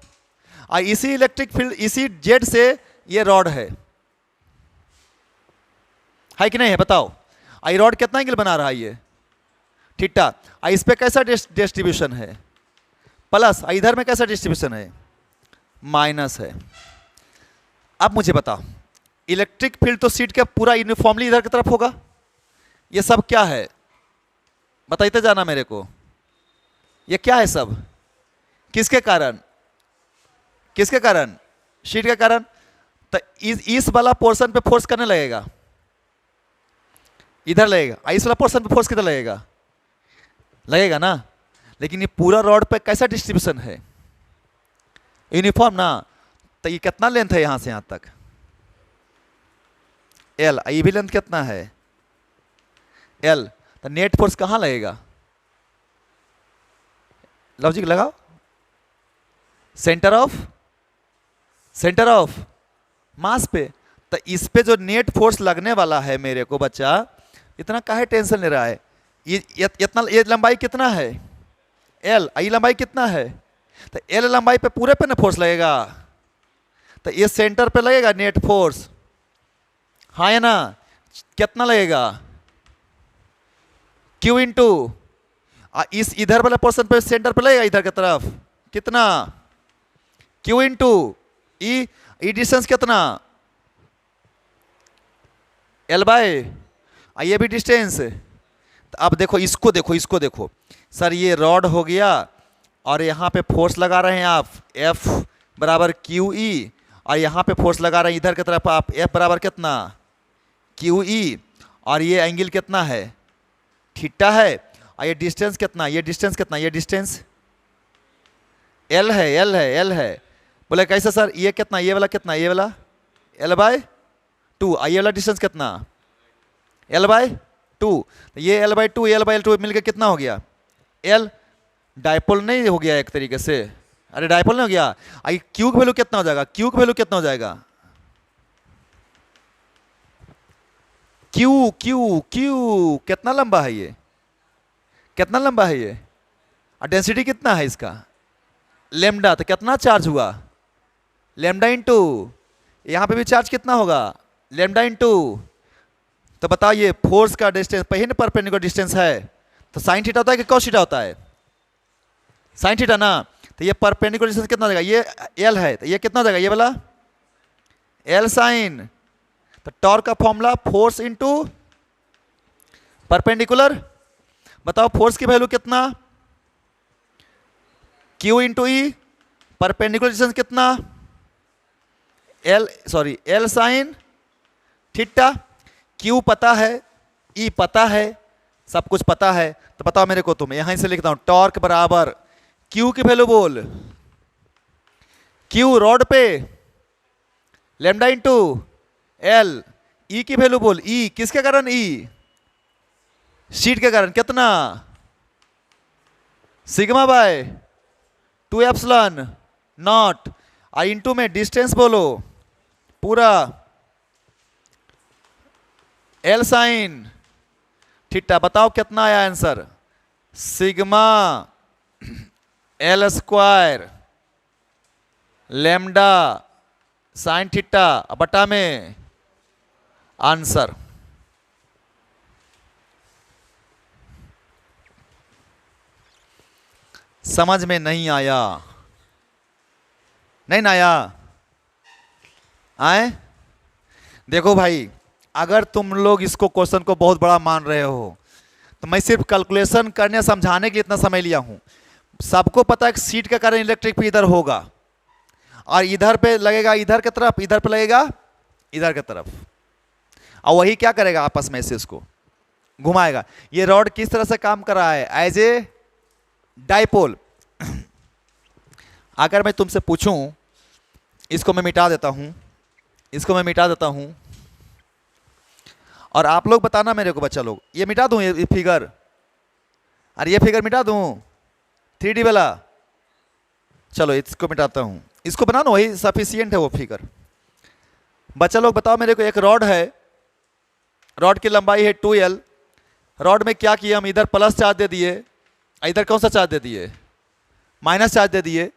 और इसी इलेक्ट्रिक फील्ड, इसी जेड से ये रॉड है कि नहीं है? बताओ। आई रॉड कितना एंगल बना रहा है? ये थीटा। और इस पे कैसा डिस्ट्रीब्यूशन है? प्लस। इधर में कैसा डिस्ट्रीब्यूशन है? माइनस है। अब मुझे बताओ, इलेक्ट्रिक फील्ड तो सीट का पूरा यूनिफॉर्मली इधर की तरफ होगा। ये सब क्या है बताइए जाना मेरे को, ये क्या है सब? किसके कारण? किसके कारण? शीट के कारण। तो इस वाला पोर्शन पे फोर्स करने लगेगा, इधर लगेगा। इस वाला पोर्शन पे फोर्स किधर लगेगा? लगेगा ना। लेकिन ये पूरा रॉड पे कैसा डिस्ट्रीब्यूशन है? यूनिफॉर्म ना। तो ये कितना लेंथ है यहां से यहां तक? एल। ये भी लेंथ कितना है? एल। तो नेट फोर्स कहां लगेगा? लॉजिक लगाओ। सेंटर ऑफ मास पे। तो इस पे जो नेट फोर्स लगने वाला है मेरे को बच्चा, इतना काहे टेंशन ले रहा है? इतना, ये लंबाई कितना है? एल। ये लंबाई कितना है? तो एल लंबाई पे पूरे पे ना फोर्स लगेगा। तो ये सेंटर पे लगेगा नेट फोर्स, हाँ है ना? कितना लगेगा? क्यू इंटू इस इधर वाला पोर्शन पे सेंटर पे लगेगा इधर की तरफ, कितना? क्यू इंटू ई डिस्टेंस कितना? L by. ये भी डिस्टेंस। तो अब देखो इसको देखो, इसको देखो सर, ये रॉड हो गया और यहाँ पे फोर्स लगा रहे हैं आप F बराबर क्यू ई, और यहाँ पे फोर्स लगा रहे हैं इधर की तरफ आप F बराबर कितना? Q E. और ये एंगल कितना है? थीटा है। और ये डिस्टेंस कितना? ये डिस्टेंस कितना? ये डिस्टेंस L है, L है, L है। बोले कैसे सर? ये कितना? ये वाला कितना? ये वाला L बाय 2। ये वाला डिस्टेंस कितना? L by 2। ये L बाय 2, L बाय 2 मिलकर कितना हो गया? L। डायपोल नहीं हो गया एक तरीके से? अरे डायपोल नहीं हो गया। आई क्यू का वैल्यू कितना हो जाएगा? क्यू का वैल्यू कितना हो जाएगा? क्यू क्यू क्यू कितना लंबा है ये? कितना लंबा है ये? और डेंसिटी कितना है इसका? लेमडा। तो कितना चार्ज हुआ? लेमडा इंटू, यहाँ पे भी चार्ज कितना होगा? Lambda into. तो बताइए फोर्स का डिस्टेंस पहिए परपेंडिकुलर डिस्टेंस है, तो साइन थीटा होता है कि कॉस थीटा होता है? साइन थीटा ना। तो ये परपेंडिकुलर डिस्टेंस कितना हो जाएगा? ये एल है, तो ये कितना हो जाएगा? ये वाला एल साइन। तो टॉर्क का फॉर्मूला फोर्स इंटू परपेंडिकुलर। बताओ फोर्स की वैल्यू कितना? क्यू इंटू ई। परपेंडिकुलर डिस्टेंस कितना? L sine theta. क्यू पता है, ई पता है, सब कुछ पता है। तो बताओ मेरे को, तुम यहां से लिखता हूं टॉर्क बराबर क्यू की वैल्यू बोल। क्यू रॉड पे लेमडा इंटू एल। ई की वैल्यू बोल। ई किसके कारण? ई शीट के कारण। कितना? Sigma bye 2 epsilon not. I into में डिस्टेंस बोलो पूरा एल साइन थीटा। बताओ कितना आया answer? Sigma l square lambda sine theta बटा में आंसर। समझ में नहीं आया? नहीं ना आया? आए देखो भाई, अगर तुम लोग इसको क्वेश्चन को बहुत बड़ा मान रहे हो तो मैं सिर्फ कैलकुलेशन करने समझाने के लिए इतना समय लिया हूं। सबको पता है कि सीट के कारण इलेक्ट्रिक फील्ड इधर होगा और इधर पे लगेगा इधर की तरफ, इधर पे लगेगा इधर की तरफ, और वही क्या करेगा आपस में से इसको घुमाएगा। ये रॉड किस तरह से काम कर रहा है? As a dipole. अगर मैं तुमसे पूछूं, इसको मैं मिटा देता हूं, इसको मैं मिटा देता हूं, और आप लोग बताना मेरे को बच्चा लोग, ये मिटा दूं ये फिगर, अरे ये फिगर मिटा दूं 3D वाला, चलो इसको मिटाता हूँ, इसको बनाना वही सफिशियंट है वो फिगर। बच्चा लोग बताओ मेरे को, एक रॉड है, रॉड की लंबाई है 2L, रॉड में क्या किया हम, इधर प्लस चार्ज दे दिए, इधर कौन सा चार्ज दे दिए, माइनस चार्ज दे दिए,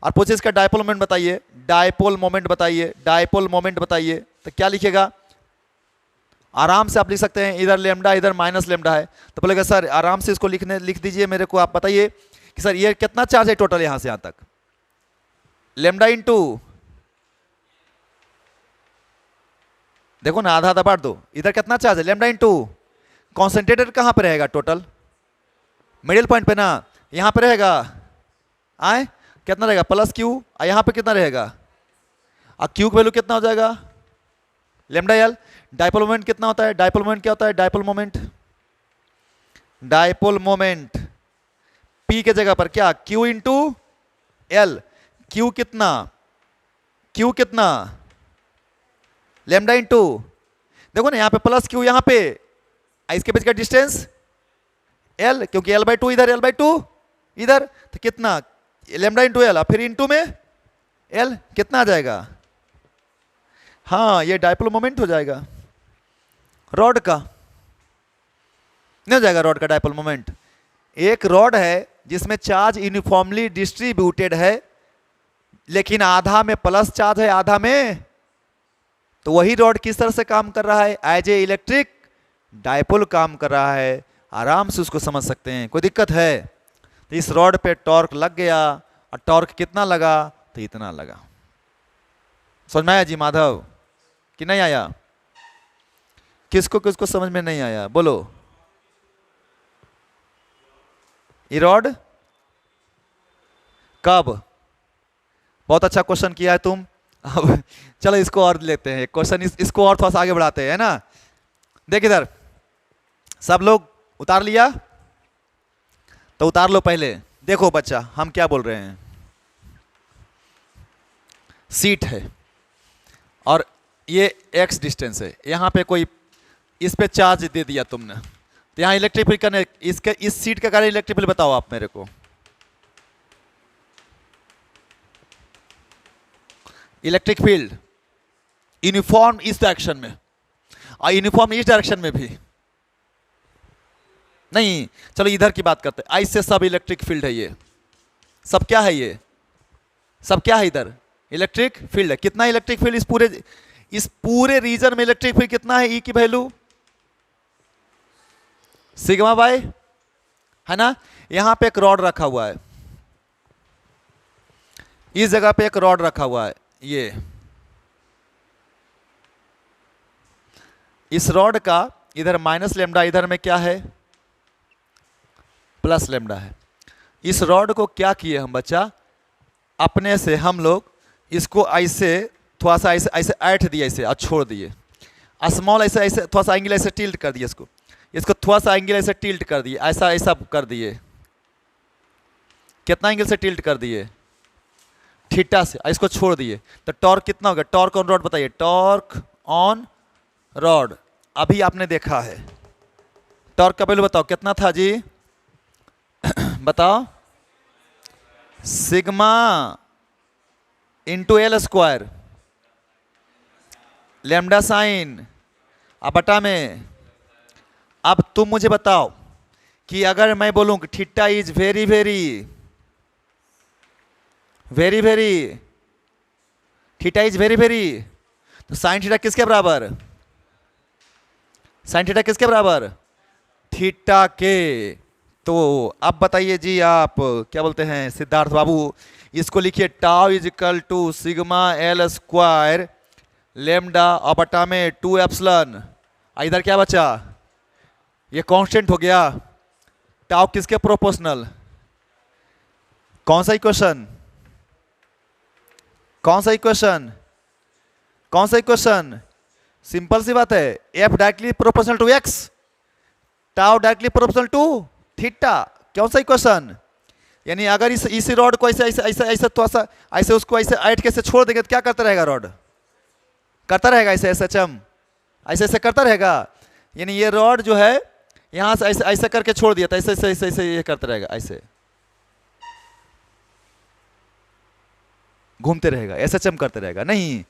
और पूछे इसका डायपोल मोमेंट बताइए, डायपोल मोमेंट बताइए, डायपोल मोमेंट बताइए, तो क्या लिखेगा, आराम से आप लिख सकते हैं, इधर लेमडा इधर माइनस लेमडा है, तो बोलेगा सर आराम से इसको लिख दीजिए मेरे को, आप बताइए कि सर ये कितना चार्ज है टोटल यहां से यहां तक, लेमडा इंटू, देखो ना आधा आधा बांट दो, इधर कितना चार्ज है, लेमडा इंटू कॉन्सेंट्रेटेड कहां पर रहेगा टोटल, मिडिल पॉइंट पे ना, यहां पे रहेगा, आए कितना रहेगा प्लस क्यू, और यहां पे कितना रहेगा, और क्यू का वैल्यू कितना हो जाएगा, लेमडा एल। डायपोल मोमेंट कितना होता है, डायपोल मोमेंट क्या होता है, dipole moment, dipole moment P के जगह पर क्या, क्यू इंटू एल, क्यू कितना, क्यू कितना, लेमडा इंटू, देखो ना यहाँ पे प्लस क्यू, यहाँ पे इसके बीच का डिस्टेंस एल, क्योंकि एल बाई टू इधर, एल बाई टू इधर, तो कितना लेमडा इंटू एल, फिर इंटू में एल, कितना आ जाएगा, हाँ ये डायपोल मोमेंट हो जाएगा रॉड का, नहीं हो जाएगा रॉड का डायपोल मोमेंट। एक रॉड है जिसमें चार्ज यूनिफॉर्मली डिस्ट्रीब्यूटेड है, लेकिन आधा में प्लस चार्ज है आधा में, तो वही रॉड किस तरह से काम कर रहा है, एज ए इलेक्ट्रिक डायपोल काम कर रहा है, आराम से उसको समझ सकते हैं, कोई दिक्कत है, तो इस रॉड पे टॉर्क लग गया, और टॉर्क कितना लगा, तो इतना लगा, समझ में आया जी माधव कि नहीं आया, किसको किसको समझ में नहीं आया बोलो, ये रॉड कब, बहुत अच्छा क्वेश्चन किया है तुम, अब चलो इसको और लेते हैं क्वेश्चन, इसको और थोड़ा सा आगे बढ़ाते हैं ना, देख इधर सब लोग उतार लिया, तो उतार लो पहले, देखो बच्चा हम क्या बोल रहे हैं, सीट है और ये x डिस्टेंस है, यहां पे कोई इस पे चार्ज दे दिया तुमने, तो यहां इलेक्ट्रिक फील्ड करने, इसके इस सीट का कार्य इलेक्ट्रिक फील्ड बताओ आप मेरे को, इलेक्ट्रिक फील्ड यूनिफॉर्म इस डायरेक्शन में और यूनिफॉर्म इस डायरेक्शन में भी नहीं, चलो इधर की बात करते हैं, ऐसे सब इलेक्ट्रिक फील्ड है, ये सब क्या है, ये सब क्या है, इधर इलेक्ट्रिक फील्ड है, कितना इलेक्ट्रिक फील्ड इस पूरे रीजन में इलेक्ट्रिक फील्ड कितना है, ई की वैल्यू सिग्मा बाय, है ना, यहां पे एक रॉड रखा हुआ है, इस जगह पे एक रॉड रखा हुआ है, ये इस रॉड का इधर माइनस लेमडा, इधर में क्या है प्लस लेमडा है, इस रॉड को क्या किए हम बच्चा, अपने से हम लोग इसको ऐसे थोड़ा सा ऐसे ऐसे ऐठ दिए ऐसे और छोड़ दिए, स्मॉल ऐसे ऐसे थोड़ा सा एंगल ऐसे टिल्ट कर दिए, इसको थोड़ा सा एंगल ऐसे टिल्ट कर दिए, ऐसा ऐसा कर दिए, कितना एंगल से टिल्ट कर दिए, थीटा से, इसको छोड़ दिए, तो टॉर्क कितना होगा, टॉर्क ऑन रॉड बताइए, टॉर्क ऑन रॉड अभी आपने देखा है, टॉर्क का वैल्यू बताओ कितना था जी बताओ, sigma into L square, lambda sign अब बटा में, अब तुम मुझे बताओ कि अगर मैं बोलूं कि theta is very very very very, theta is very very, तो साइन थीटा किसके बराबर, साइन थीटा किसके बराबर, थीटा के, तो अब बताइए जी आप क्या बोलते हैं सिद्धार्थ बाबू, इसको लिखिए tau is equal to sigma l square lambda और बटा में 2 एप्सिलॉन, इधर क्या बचा, ये कांस्टेंट हो गया, टाउ किसके प्रोपोर्शनल, कौन सा इक्वेशन, कौन सा इक्वेशन, कौन सा इक्वेशन, सिंपल सी बात है, F directly proportional to x, tau directly proportional to theta, कौन सा इक्वेशन, यानी अगर इस रॉड को ऐसे ऐसे ऐसे ऐसे थोड़ा सा ऐसे उसको ऐसे ऐट के ऐसे छोड़ देंगे तो क्या करता रहेगा, रॉड करता रहेगा ऐसे ऐसे चम ऐसे ऐसे करता रहेगा, यानी ये रॉड जो है यहां से ऐसे ऐसे करके छोड़ दिया था, ऐसे ऐसे ऐसे ऐसे ये करता रहेगा ऐसे, घूमते रहेगा, एसएचएम करते रहेगा, नहीं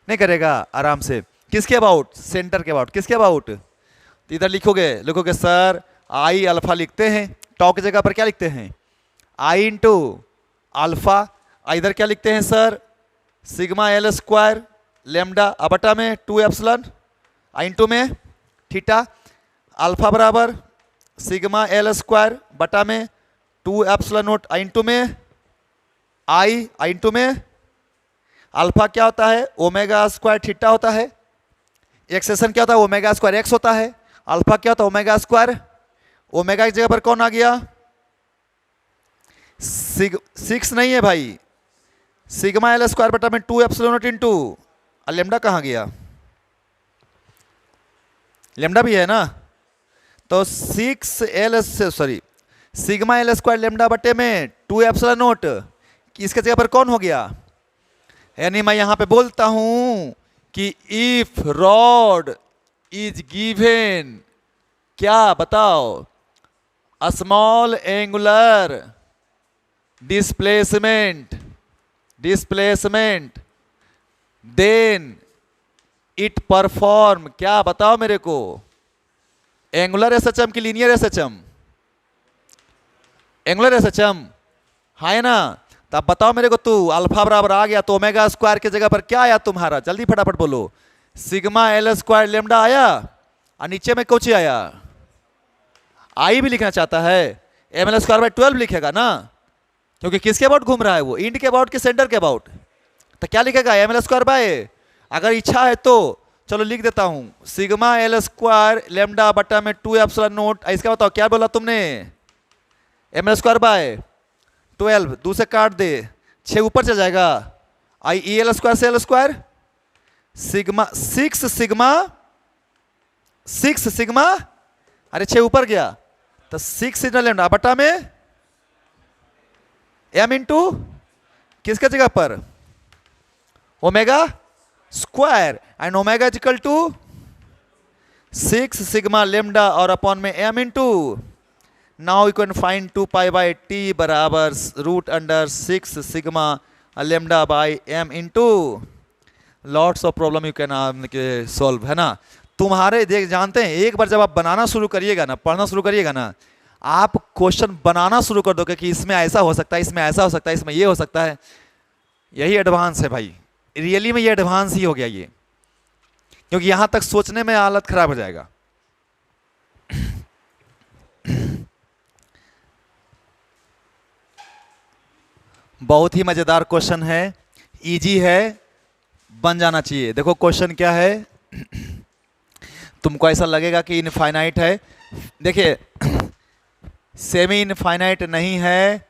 करेगा आराम से। किसके अबाउट? सेंटर के अबाउट। किसके अबाउट? तो इधर लिखोगे सर आई अल्फा लिखते हैं, टॉ की जगह पर क्या लिखते हैं? आई इंटू अल्फा। इधर क्या लिखते हैं sir? Sigma l square lambda बटा में 2 एप्सिलॉन इंटू में थीटा। अल्फा बराबर सिग्मा एल स्क्वायर बटा में 2 एप्सिलॉन नोट इंटू में आई इंटू में अल्फा क्या होता है? ओमेगा स्क्वायर थीटा होता है। एक्सेशन क्या होता है? ओमेगा स्क्वायर एक्स होता है। अल्फा क्या होता है? Omega square. ओमेगा की जगह पर कौन आ गया? 6 नहीं है भाई, सिग्मा एल स्क्वायर बटा में 2 एप्सिलॉन नॉट इंटू लेमडा कहाँ गया? लेमडा भी है ना, तो सिग्मा एल स्क्वायर लेमडा बटे में 2 एप्सिलॉन नॉट, इसके जगह पर कौन हो गया? यानी मैं यहां पे बोलता हूं कि इफ रॉड इज गिवन, क्या बताओ? Small angular displacement then it perform, क्या बताओ मेरे को? एंगुलर एसएचएम की लीनियर एसएचएम? एंगुलर एसएचएम है ना। तब बताओ मेरे को, तू अल्फा बराबर आ गया तो ओमेगा स्क्वायर की जगह पर क्या आया तुम्हारा? जल्दी फटाफट बोलो। सिग्मा एल स्क्वायर लेमडा आया और नीचे में कुछ आया, आई भी लिखना चाहता है, एम एल स्क्वायर बाई 12 लिखेगा ना, क्योंकि किसके अबाउट घूम रहा है वो? इंड के अबाउट के सेंटर के अबाउट। तो क्या लिखेगा? एम एल स्क्वायर बाय, अगर इच्छा है तो चलो लिख देता हूं, सिग्मा एल स्क्वायर लेमडा बटा में 2 एप्सिलॉन नोट। इसका बताओ क्या बोला तुमने? एम एल स्क्वायर बाय 12, 2 से काट दे, 6 ऊपर चल जाएगा। आई ई एल स्क्वायर से एल स्क्वायर सिग्मा 6 सिग्मा, अरे 6 ऊपर गया तो 6 सिग्मा लेमडा बटा में एम इंटू किसका जगह पर? Omega square, and omega is equal to 6 sigma lambda और अपॉन में m into, now you can find 2 pi by t बराबर root under 6 sigma lambda by m into. Lots of problem you can solve, है ना। तुम्हारे देख जानते हैं, एक बार जब आप बनाना शुरू करिएगा ना, पढ़ना शुरू करिएगा ना, आप क्वेश्चन बनाना शुरू कर दोगे कि इसमें ऐसा हो सकता है, इसमें ऐसा हो सकता है, इसमें ये हो सकता है। यही एडवांस है भाई, रियली में ये एडवांस ही हो गया ये, क्योंकि यहां तक सोचने में हालत खराब हो जाएगा। बहुत ही मजेदार क्वेश्चन है, इजी है, बन जाना चाहिए। देखो क्वेश्चन क्या है, तुमको ऐसा लगेगा कि इनफाइनाइट है, देखिए सेमी इनफाइनाइट नहीं है,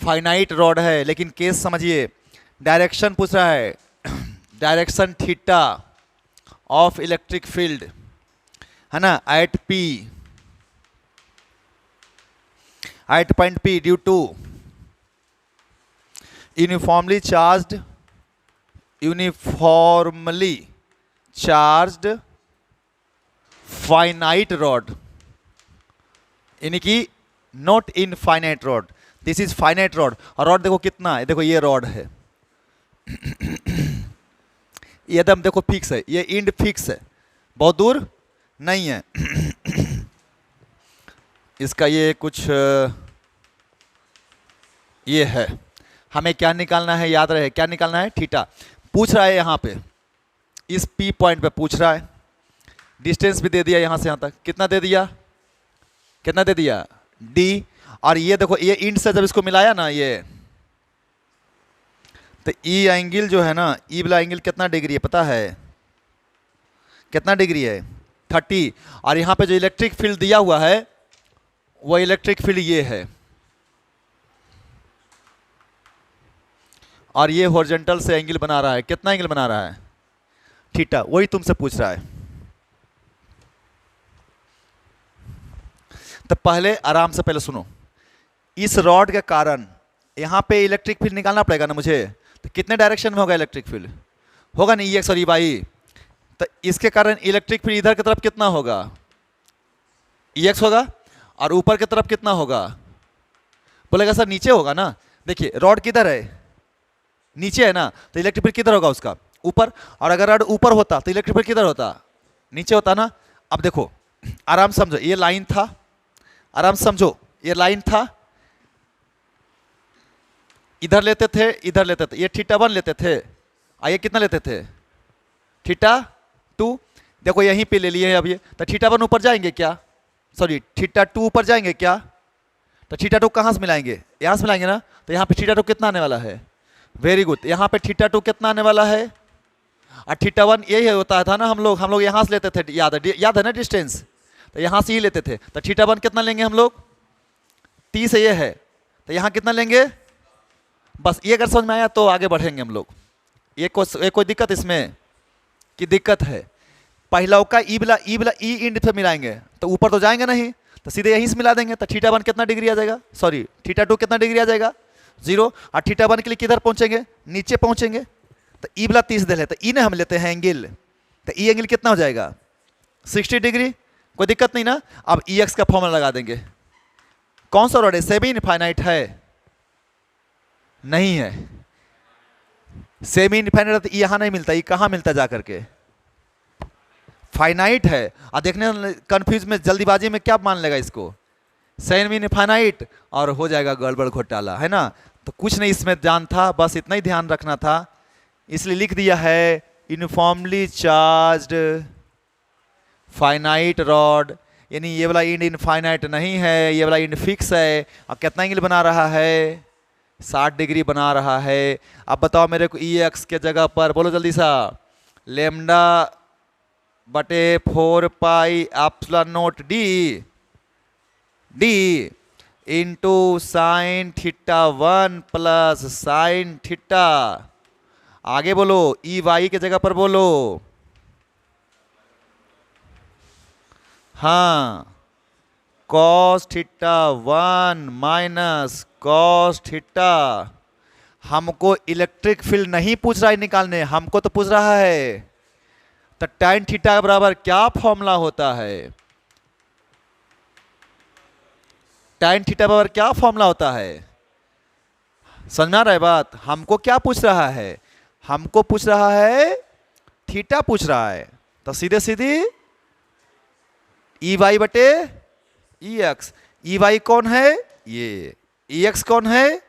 फाइनाइट रॉड है, लेकिन केस समझिए। डायरेक्शन पूछ रहा है, direction theta of electric field, है ना, at point P due to uniformly charged finite rod, यानी कि not infinite rod, this is finite rod. और रॉड देखो कितना है, देखो ये रॉड है, ये एकदम देखो फिक्स है, ये इंड फिक्स है, बहुत दूर नहीं है। इसका ये कुछ ये है, हमें क्या निकालना है, याद रहे क्या निकालना है? थीटा। पूछ रहा है यहाँ पे, इस P पॉइंट पे पूछ रहा है, डिस्टेंस भी दे दिया यहाँ से यहाँ तक, कितना दे दिया? कितना दे दिया? D। और ये देखो ये इंड से जब इसको मिलाया ना ये, तो ई एंगल जो है ना, ई वाला एंगल कितना डिग्री है पता है? कितना डिग्री है? 30। और यहाँ पे जो इलेक्ट्रिक फील्ड दिया हुआ है वो इलेक्ट्रिक फील्ड ये है, और ये हॉरिजॉन्टल से एंगल बना रहा है, कितना एंगल बना रहा है? थीटा। वही तुमसे पूछ रहा है। तो पहले आराम से पहले सुनो, इस रॉड के कारण यहाँ पे इलेक्ट्रिक फील्ड निकालना पड़ेगा ना मुझे, तो कितने डायरेक्शन में होगा इलेक्ट्रिक फील्ड? होगा नहीं ई एक्स और ई वाई, तो इसके कारण इलेक्ट्रिक फील्ड इधर की तरफ कितना होगा? ई एक्स होगा, और ऊपर की तरफ कितना होगा? बोलेगा सर नीचे होगा ना। देखिए रॉड किधर है? नीचे है ना, तो इलेक्ट्रिक फील्ड किधर होगा उसका, ऊपर। और अगर रड ऊपर होता तो इलेक्ट्रिक फील्ड किधर होता, नीचे होता ना। अब देखो आराम से समझो, ये लाइन था, आराम से समझो, ये लाइन था, इधर लेते थे, इधर लेते थे, ये θ1 लेते थे, और ये कितना लेते थे, θ2। देखो यहीं पे ले लिए अब ये, तो θ1 ऊपर जाएंगे क्या, सॉरी θ2 ऊपर जाएंगे क्या, तो θ2 कहाँ से मिलाएंगे, यहाँ से मिलाएंगे ना। तो यहाँ पे θ2 कितना आने वाला है, वेरी गुड, यहाँ पे θ2 कितना आने वाला है, और θ1 यही होता था ना, हम लोग यहाँ से लेते थे, याद है ना डिस्टेंस, तो यहाँ से ही लेते थे। तो θ1 कितना लेंगे हम लोग, 30 से ये है, तो यहाँ कितना लेंगे, बस ये अगर समझ में आया तो आगे बढ़ेंगे हम लोग। ये कोई दिक्कत इसमें की दिक्कत है, पहला का ई वाला ई इंड पे मिलाएंगे तो ऊपर तो जाएंगे नहीं, तो सीधे यहीं से मिला देंगे। तो θ1 कितना डिग्री आ जाएगा, सॉरी θ2 कितना डिग्री आ जाएगा, 0। और θ1 के लिए किधर पहुंचेंगे, नीचे पहुंचेंगे। तो ई वाला 30 दे लेते, ई ने हम लेते हैं एंगल, तो ई एंगल कितना हो जाएगा, 60 डिग्री, कोई दिक्कत नहीं ना। अब ई एक्स का फॉर्मूला लगा देंगे। कौन सा रॉड है, सेमी इनफाइनाइट है, नहीं है, सेमी इनफाइनाइट तो यहाँ नहीं मिलता, ये कहाँ मिलता जा करके, फाइनाइट है। और देखने कंफ्यूज में जल्दीबाजी में क्या मान लेगा इसको, सेमी इनफाइनाइट, और हो जाएगा गड़बड़ घोटाला, है ना। तो कुछ नहीं इसमें जान था, बस इतना ही ध्यान रखना था, इसलिए लिख दिया है यूनिफॉर्मली चार्ज्ड फाइनाइट रॉड, यानी ये वाला इंड इनफाइनाइट नहीं है, ये वाला इंड फिक्स है। और कितना एंगल बना रहा है, 60 डिग्री बना रहा है। अब बताओ मेरे को ई एक्स के जगह पर, बोलो जल्दी सा, लेमडा बटे 4 pi epsilon naught d into sine θ1 plus sine θ। आगे बोलो, ई वाई के जगह पर बोलो, हाँ, cos θ1 माइनस cos θ। हमको इलेक्ट्रिक फील्ड नहीं पूछ रहा है निकालने, हमको तो पूछ रहा है तो tan θ बराबर क्या फॉर्मूला होता है, tan θ बराबर क्या फॉर्मूला होता है, समझ में आ रहा है बात। हमको क्या पूछ रहा है, हमको पूछ रहा है थीटा पूछ रहा है, तो सीधे सीधी ई वाई बटे ई एक्स। ई वाई कौन है, ये, ई एक्स कौन है,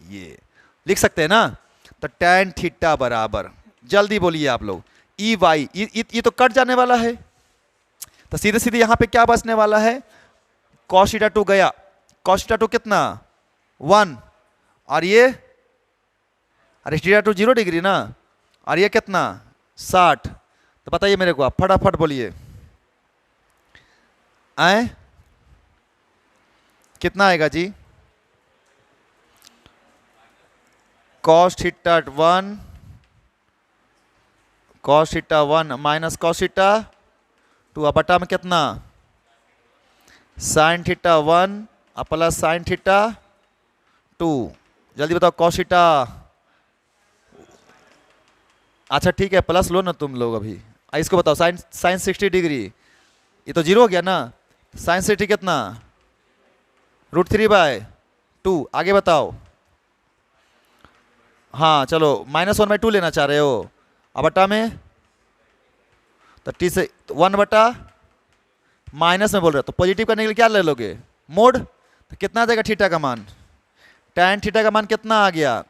ये, लिख सकते हैं ना। तो tan θ बराबर, जल्दी बोलिए आप लोग, ई वाई, ये तो कट जाने वाला है, तो सीधे सीधे यहां पे क्या बचने वाला है, cos θ2 गया, cos θ2 कितना 1, और ये, अरे θ2 0 डिग्री ना, और ये कितना 60। तो बताइए मेरे को, आप फटाफट बोलिए, आए कितना आएगा जी, cos θ1 माइनस cos θ2, बटा में कितना sin θ1 प्लस sin θ2। जल्दी बताओ cos θ, अच्छा ठीक है प्लस लो ना तुम लोग अभी। इसको बताओ साइन 60 डिग्री, ये तो 0 हो गया ना, साइन 60 कितना √3/2। आगे बताओ, हाँ चलो -1/2 लेना चाह रहे हो, अब बटा में, तो टी से 1 बटा माइनस में बोल रहे हो, तो पॉजिटिव करने के लिए क्या ले लोगे, मोड। तो कितना आ जाएगा थीटा का मान, tan θ का मान कितना आ गया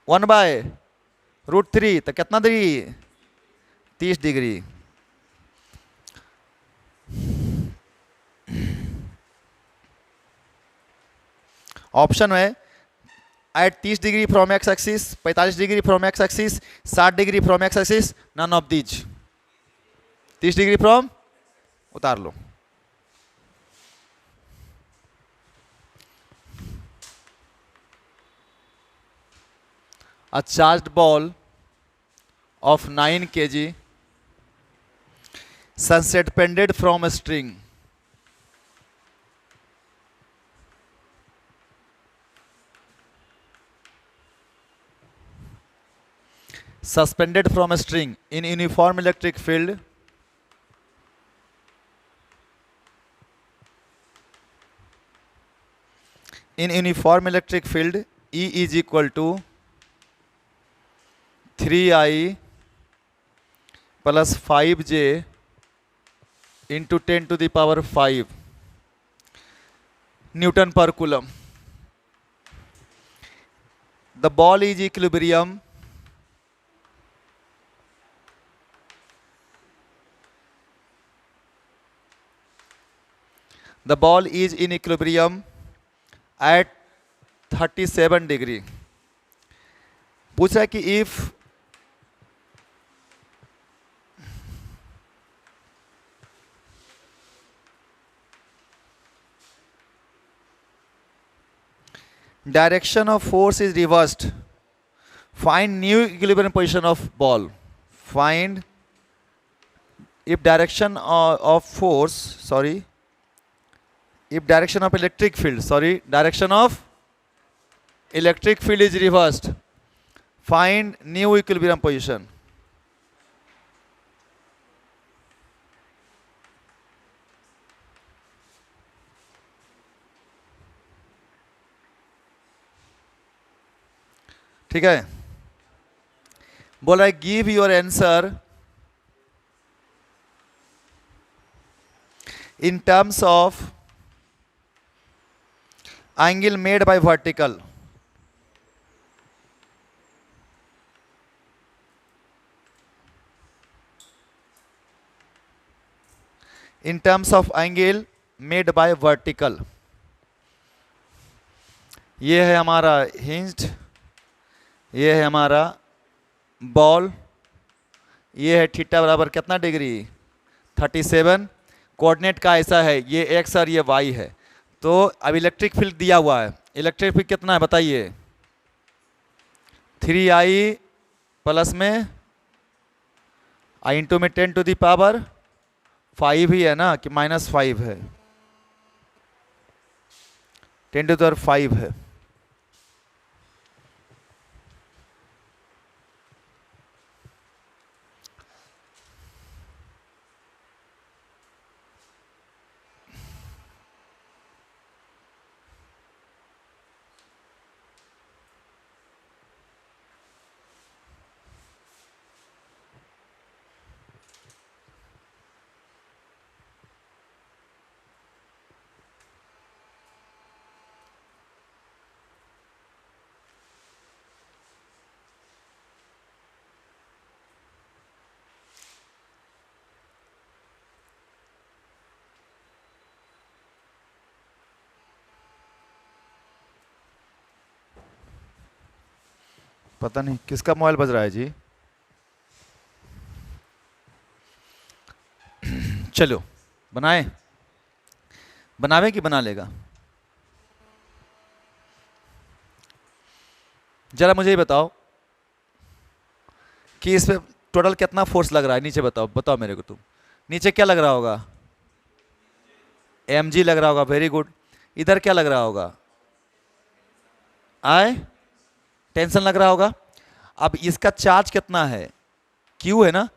1/√3, तो कितना डिग्री 30 डिग्री। ऑप्शन में at 30 degree from x axis, 45 degree from x axis, 60 degree from x axis, none of these. 30 degree from, उतार लो। A charged ball of 9 kg suspended from a string in uniform electric field E is equal to 3i plus 5j into 10⁵ Newton पर coulomb. The ball is equilibrium. The ball is in equilibrium at 37 degree. पूछ रहा है कि if direction of force is reversed, find new equilibrium position of ball. Find if direction of force, sorry, if direction of electric field, sorry, direction of electric field is reversed, find new equilibrium position. ठीक है, बोल रहा है give your answer in terms of angle made by vertical. In terms of angle made by vertical. ये है हमारा हिंज्ड, ये है हमारा बॉल, ये है थीटा बराबर कितना डिग्री 37. कोऑर्डिनेट का ऐसा है, ये एक्स और ये वाई है. तो अब इलेक्ट्रिक फील्ड दिया हुआ है, इलेक्ट्रिक फील्ड कितना है बताइए 3i प्लस में i इंटू में 10⁵ ही है ना कि -5 है 10⁵ है. पता नहीं किसका मोबाइल बज रहा है जी. चलो बनाए, बनावे कि बना लेगा. जरा मुझे ये बताओ कि इस पे टोटल कितना फोर्स लग रहा है. नीचे बताओ, बताओ मेरे को तुम. नीचे क्या लग रहा होगा mg लग रहा होगा. Very good. इधर क्या लग रहा होगा I टेंशन लग रहा होगा. अब इसका चार्ज कितना है Q है ना.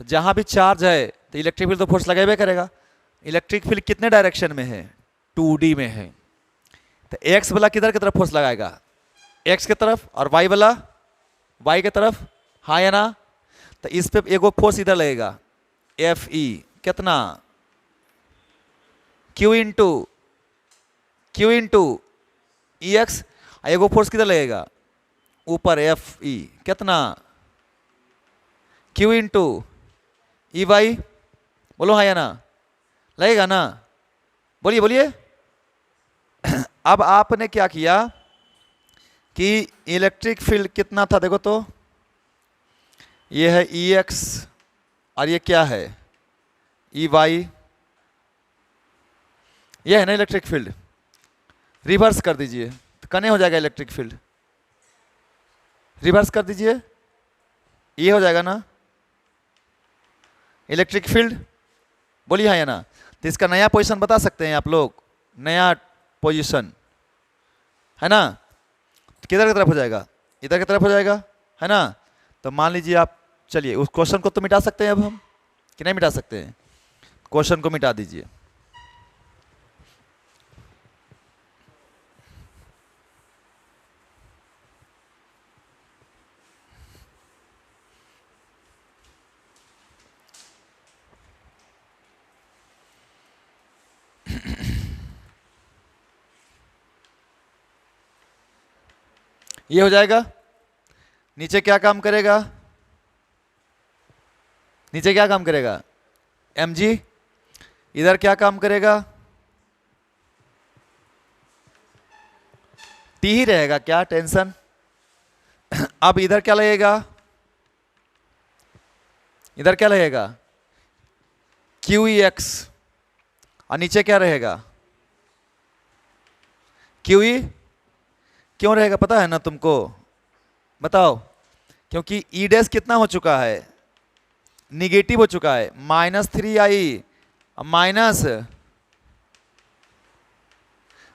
तो जहां भी चार्ज है तो इलेक्ट्रिक फील्ड तो फोर्स लगाए करेगा. इलेक्ट्रिक फील्ड कितने डायरेक्शन में है 2D में है. तो x वाला किधर की तरफ फोर्स लगाएगा x की तरफ और y वाला y की तरफ. हाँ या ना. तो इस पे एगो फोर्स इधर लगेगा Fe कितना Q इंटू Ex. एगो फोर्स किधर लगेगा ऊपर Fe कितना Q इंटू Ey. बोलो हाँ या ना. लगेगा ना. बोलिए बोलिए. अब आपने क्या किया कि इलेक्ट्रिक फील्ड कितना था देखो तो. ये है Ex और ये क्या है Ey. ये है ना इलेक्ट्रिक फील्ड. रिवर्स कर दीजिए तो कने हो जाएगा इलेक्ट्रिक फील्ड. रिवर्स कर दीजिए, ये हो जाएगा ना इलेक्ट्रिक फील्ड. बोलिए हाँ या ना. तो इसका नया पोजीशन बता सकते हैं आप लोग. नया पोजीशन है ना. किधर की तरफ हो जाएगा इधर की तरफ हो जाएगा है ना. तो मान लीजिए आप, चलिए उस क्वेश्चन को तो मिटा सकते हैं अब हम कि नहीं मिटा सकते हैं. क्वेश्चन को मिटा दीजिए. ये हो जाएगा। नीचे क्या काम करेगा, नीचे क्या काम करेगा, mg। इधर क्या काम करेगा, t ही रहेगा, क्या टेंशन। अब इधर क्या लगेगा, इधर क्या लगेगा QEX, और नीचे क्या रहेगा QE। क्यों रहेगा पता है ना तुमको, बताओ। क्योंकि ई डैश कितना हो चुका है, निगेटिव हो चुका है, -3i माइनस,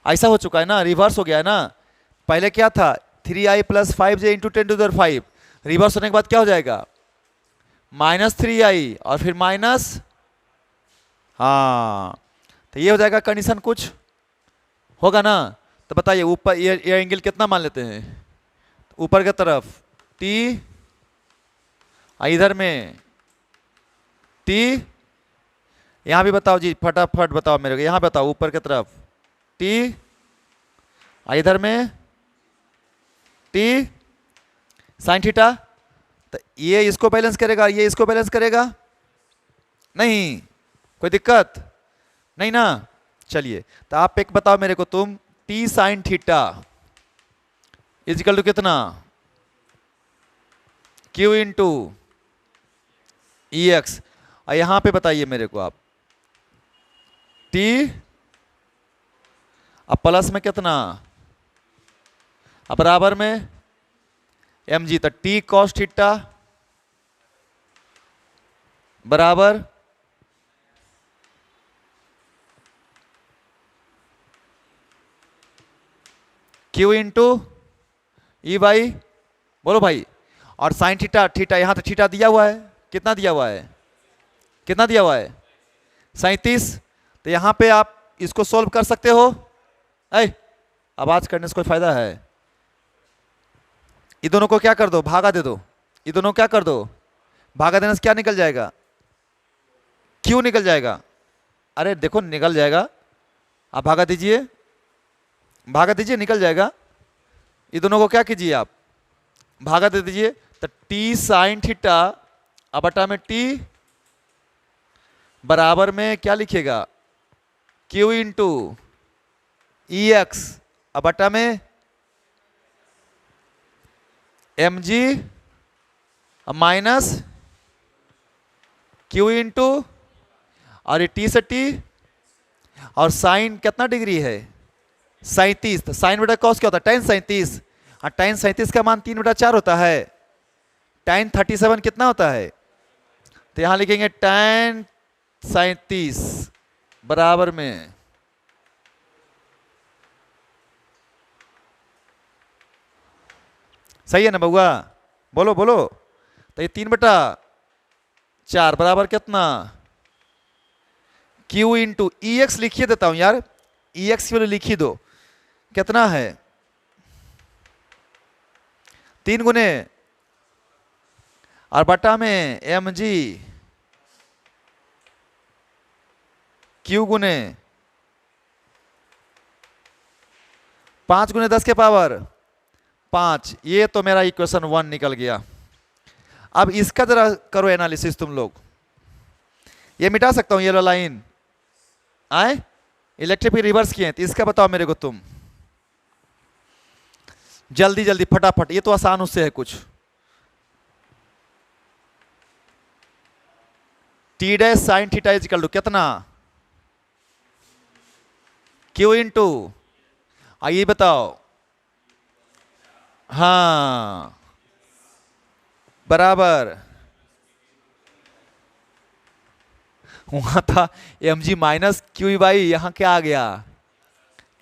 ऐसा हो चुका है ना, रिवर्स हो गया है ना। पहले क्या था 3i + 5j × 10⁵, रिवर्स होने के बाद क्या हो जाएगा -3i और फिर माइनस, हाँ तो ये हो जाएगा कंडीशन, कुछ होगा ना। तो बताइए ऊपर ये एंगल कितना मान लेते हैं, ऊपर की तरफ t, इधर में t। यहां भी बताओ जी, फटाफट बताओ मेरे को, यहां बताओ ऊपर की तरफ t, इधर में t sin थीटा। तो ये इसको बैलेंस करेगा, ये इसको बैलेंस करेगा, नहीं कोई दिक्कत नहीं ना। चलिए तो आप एक बताओ मेरे को, तुम t sin theta equal to कितना, q × EX। और यहां पे बताइए मेरे को आप t, अब प्लस में कितना, अब बराबर में mg। तो t cos थीटा बराबर q × E/, बोलो भाई। और साइन थीटा, थीटा यहां तो थीटा दिया हुआ है, कितना दिया हुआ है, कितना दिया हुआ है 37। तो यहां पे आप इसको सोल्व कर सकते हो। आवाज करने से कोई फायदा है, ये दोनों को क्या कर दो, भागा दे दो, ये दोनों क्या कर दो, भागा देने से क्या निकल जाएगा, क्यों निकल जाएगा, अरे देखो निकल जाएगा, आप भागा दीजिए, भागा दीजिए, निकल जाएगा। ये दोनों को क्या कीजिए आप, भागा दे दीजिए। तो t sin थीटा अब बटा में t बराबर में क्या लिखेगा q × EX, अब बटा में mg माइनस q × और ये t से t, और साइन कितना डिग्री है 37। तो साइन बटा कॉस क्या होता है tan 37, और tan 37 का मान 3/4 होता है। tan 37 कितना होता है, तो यहां लिखेंगे tan 37 बराबर में सही है ना बउआ, बोलो बोलो। तो ये 3/4 बराबर कितना q × EX लिखिए देता हूं यार, EX की वैल्यू लिखी दो, कितना है 3 गुने और बटा में mg q गुने 5 × 10⁵। ये तो मेरा इक्वेशन 1 निकल गया। अब इसका जरा करो एनालिसिस तुम लोग, ये मिटा सकता हूं येलो लाइन, आए इलेक्ट्रिक रिवर्स किए, तो इसका बताओ मेरे को तुम जल्दी जल्दी फटाफट, ये तो आसान उससे है कुछ। t dash sin theta equal to कितना q × आइए बताओ, हाँ बराबर, वहां था mg माइनस QE/, यहां क्या आ गया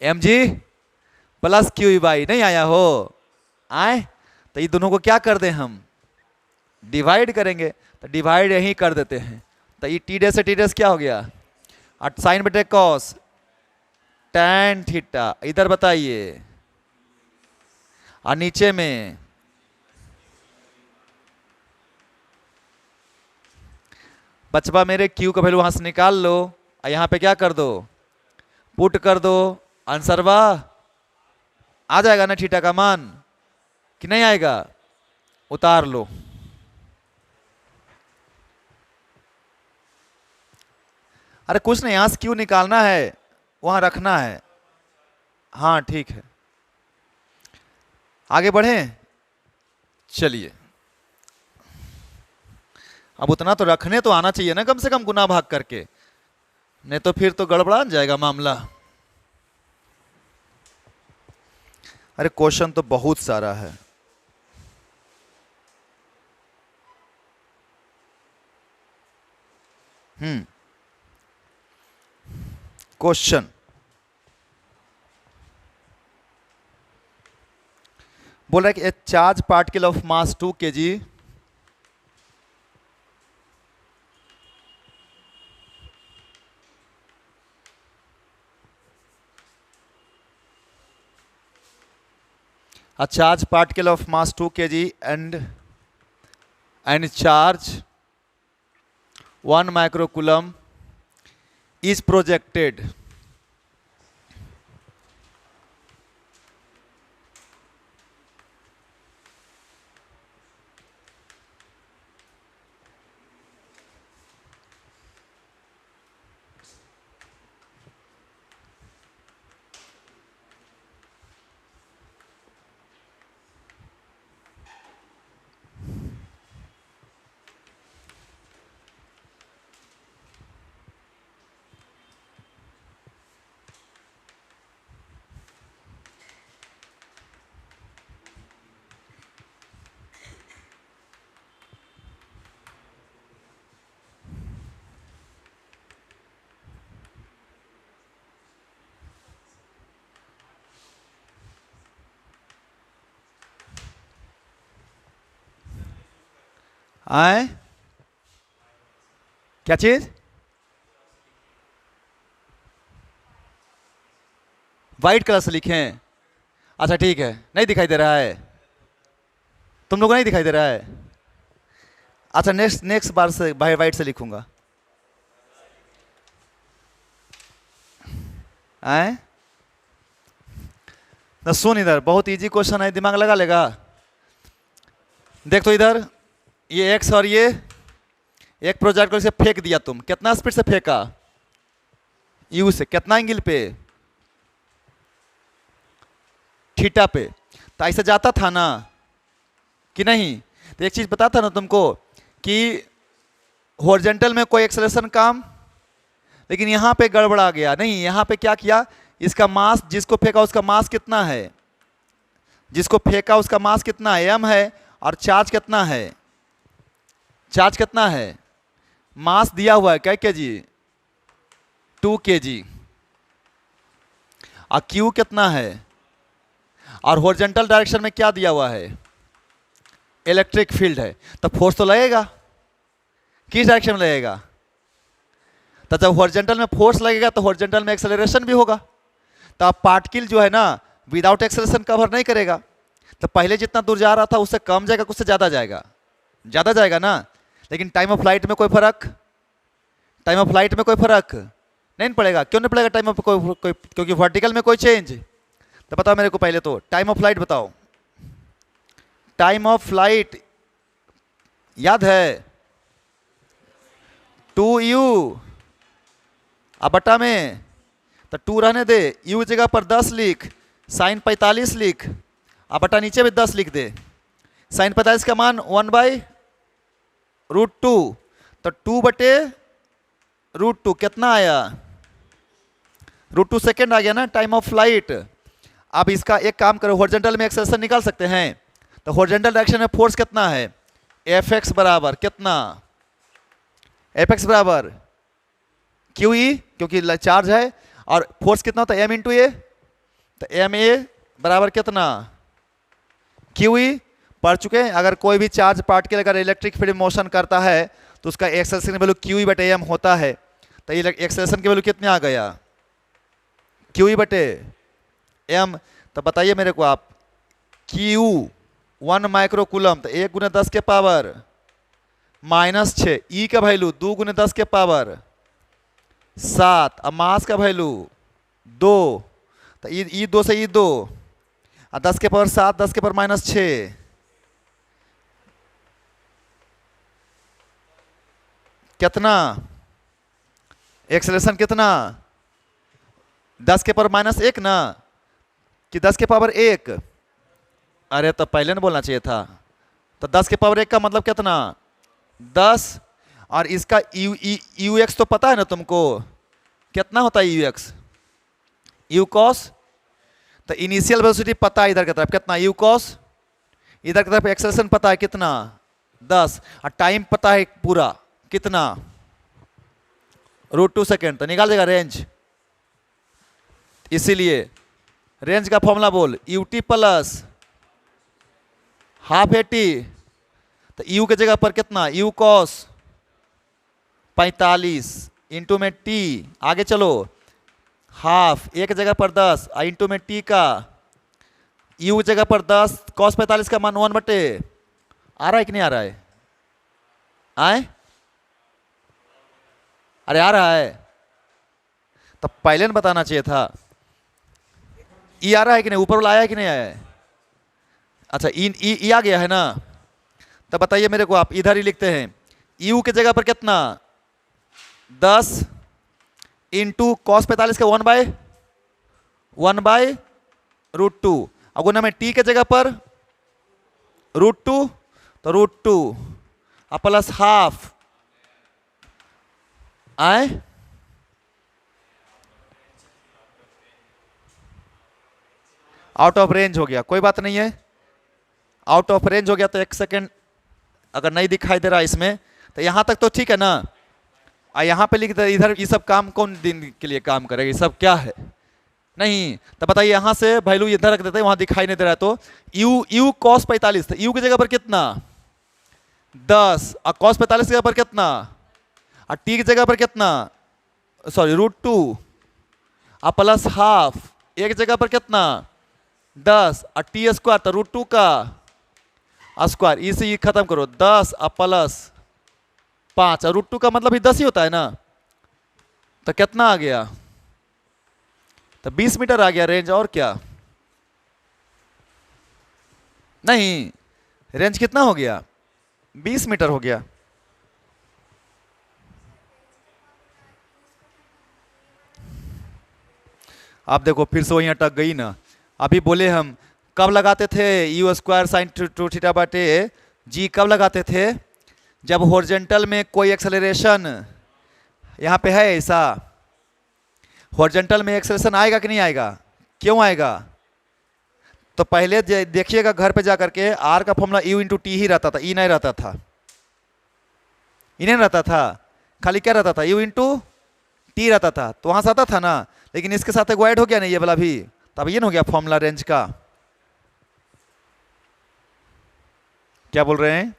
mg प्लस QE/, नहीं आया हो, आए तो ये दोनों को क्या कर दें हम, डिवाइड करेंगे। तो डिवाइड यहीं कर देते हैं। तो ये t डैश से t डैश क्या हो गया, और साइन बटे कॉस tan थीटा, इधर बताइए, और नीचे में बचपा मेरे Q का वैल्यू वहां से निकाल लो, और यहां पे क्या कर दो, पुट कर दो, आंसर वाह आ जाएगा ना थीटा का मान। कि नहीं आएगा? उतार लो। अरे कुछ नहीं, यहां से क्यों निकालना है, वहां रखना है। हाँ ठीक है, आगे बढ़ें। चलिए, अब उतना तो रखने तो आना चाहिए ना, कम से कम गुना भाग करके, नहीं तो फिर तो गड़बड़ा जाएगा मामला। अरे क्वेश्चन तो बहुत सारा है। क्वेश्चन बोल रहा है कि ए charge particle of mass 2 kg a charge particle of mass 2 kg and charge 1 microcoulomb is projected आए क्या चीज? व्हाइट कलर से लिखें? अच्छा ठीक है, नहीं दिखाई दे रहा है तुम लोगों को? नहीं दिखाई दे रहा है? अच्छा नेक्स्ट बार से भाई व्हाइट से लिखूंगा। आए तो सुन, इधर बहुत इजी क्वेश्चन है, दिमाग लगा लेगा। देख तो इधर, ये एक्स और ये एक प्रोजेक्ट से फेंक दिया तुम, कितना स्पीड से फेंका? यू से। कितना एंगल पे? थीटा पे। तो ऐसे जाता था ना कि नहीं? तो एक चीज पता था ना तुमको कि हॉरिजॉन्टल में कोई एक्सेलरेशन काम, लेकिन यहां पे गड़बड़ा गया। नहीं, यहां पे क्या किया, इसका मास, जिसको फेंका उसका मास कितना है, जिसको फेंका उसका मास कितना है, m है, और चार्ज कितना है, चार्ज कितना है, मास दिया हुआ है क्या केजी? 2 kg। और Q कितना है, और हॉरिजॉन्टल डायरेक्शन में क्या दिया हुआ है, इलेक्ट्रिक फील्ड है। तो फोर्स तो लगेगा, किस डायरेक्शन में लगेगा? तो जब हॉरिजॉन्टल में फोर्स लगेगा तो हॉरिजॉन्टल में एक्सेलरेशन भी होगा। तो अब पार्टिकल जो है ना विदाउट एक्सेलरेशन कवर नहीं करेगा, तो पहले जितना दूर जा रहा था उससे कम जाएगा, उससे ज़्यादा जाएगा? ज़्यादा जाएगा ना। लेकिन टाइम ऑफ फ्लाइट में कोई फर्क, टाइम ऑफ फ्लाइट में कोई फर्क नहीं पड़ेगा। क्यों नहीं पड़ेगा टाइम ऑफ कोई, क्योंकि वर्टिकल में कोई चेंज। तो बताओ मेरे को पहले तो टाइम ऑफ फ्लाइट बताओ। टाइम ऑफ फ्लाइट याद है? 2u अब बटा में, तो 2 रहने दे, u जगह पर 10 लिख, साइन 45 लिख, अब बटा नीचे भी 10 लिख दे। साइन 45 का मान 1/√2, तो 2/√2 कितना आया? √2 सेकेंड आ गया ना टाइम ऑफ फ्लाइट। अब इसका एक काम करो, हॉरिजॉन्टल में एक्सेलरेशन निकाल सकते हैं। तो हॉरिजॉन्टल डायरेक्शन में फोर्स कितना है? Fx बराबर कितना? Fx बराबर QE, क्योंकि चार्ज है, और फोर्स कितना होता है? M × A। तो MA बराबर कितना? QE पढ़ चुके हैं। अगर कोई भी चार्ज पार्टिकल अगर इलेक्ट्रिक फील्ड मोशन करता है तो उसका एक्सेलरेशन वैल्यू QE/m होता है। तो ये एक्सेलरेशन की वैल्यू कितने आ गया? QE/m। तो बताइए मेरे को आप, Q 1 माइक्रोकूलम, तो 1 × 10 के पावर -6, E का वैल्यू 2 × 10 के पावर 7, अब मास का वैल्यू 2, तो E 2 से E 2, और 10 के पावर 7, 10 के पावर -6, कितना एक्सेलरेशन, कितना 10 के पावर -1 ना, कि 10 के पावर 1? अरे तो पहले ना बोलना चाहिए था। तो 10 के पावर 1 का मतलब कितना, 10, और इसका यू एक्स तो पता है ना तुमको, कितना होता है यू एक्स, यू कॉस। तो इनिशियल वेलोसिटी पता है इधर की तरफ कितना, यू कॉस, इधर की तरफ एक्सेलरेशन पता है कितना, 10, और टाइम पता है पूरा कितना, √2 सेकेंड। तो निकाल देगा रेंज। इसीलिए रेंज का फॉर्मूला बोल, ut प्लस हाफ एटी, तो u के जगह पर कितना, u कॉस 45 इंटू में t, आगे चलो हाफ, एक जगह पर 10 इंटू में t का, u जगह पर 10, कॉस 45 का मान 1/, आ रहा है कि नहीं आ रहा है, आए, अरे आ रहा है, तो पहले न बताना चाहिए था। ई आ रहा है कि नहीं, ऊपर वाला आया है कि नहीं आया है, अच्छा ई आ गया है ना। तो बताइए मेरे को, आप इधर ही लिखते हैं, यू के जगह पर कितना, 10 इंटू कॉस 45 का 1/√2, अब गुना में टी के जगह पर √2, तो √2 अब प्लस हाफ, आए, आउट ऑफ रेंज हो गया, कोई बात नहीं है, आउट ऑफ रेंज हो गया। तो 1 सेकेंड अगर नहीं दिखाई दे रहा इसमें, तो यहां तक तो ठीक है ना। यहां पे लिख दे, इधर ये सब काम कौन दिन के लिए काम करेगा, ये सब क्या है, नहीं। तो बताइए यहां से वैल्यू इधर रख देते हैं, वहां दिखाई नहीं दे रहा है। तो यू कॉस 45, तो यू की जगह पर कितना, 10, और कॉस 45 की जगह पर कितना, और टी की जगह पर कितना, सॉरी √2, और प्लस हाफ, एक जगह पर कितना, 10, और टी स्क्वायर, तो √2 का स्क्वायर, इसे ये खत्म करो, 10 और प्लस 5, और √2 का मतलब 10 ही होता है ना। तो कितना आ गया, तो 20 मीटर आ गया रेंज, और क्या नहीं, रेंज कितना हो गया, 20 मीटर हो गया। आप देखो फिर से वहीं अटक गई ना। अभी बोले हम कब लगाते थे u² sin 2θ/t, जी कब लगाते थे, जब हॉरिजॉन्टल में कोई एक्सेलरेशन यहाँ पे है, ऐसा हॉरिजॉन्टल में एक्सेलरेशन आएगा कि नहीं आएगा, क्यों आएगा, तो पहले देखिएगा घर पे जा करके, आर का फॉर्मूला u इंटू टी ही रहता था, ई नहीं रहता था, ई नहीं रहता था, खाली क्या रहता था, u इंटू टी रहता था। तो वहां से आता था ना, लेकिन इसके साथ एक ऐड हो गया नहीं ये वाला भी, तब ये हो गया फॉर्मूला रेंज का। क्या बोल रहे हैं,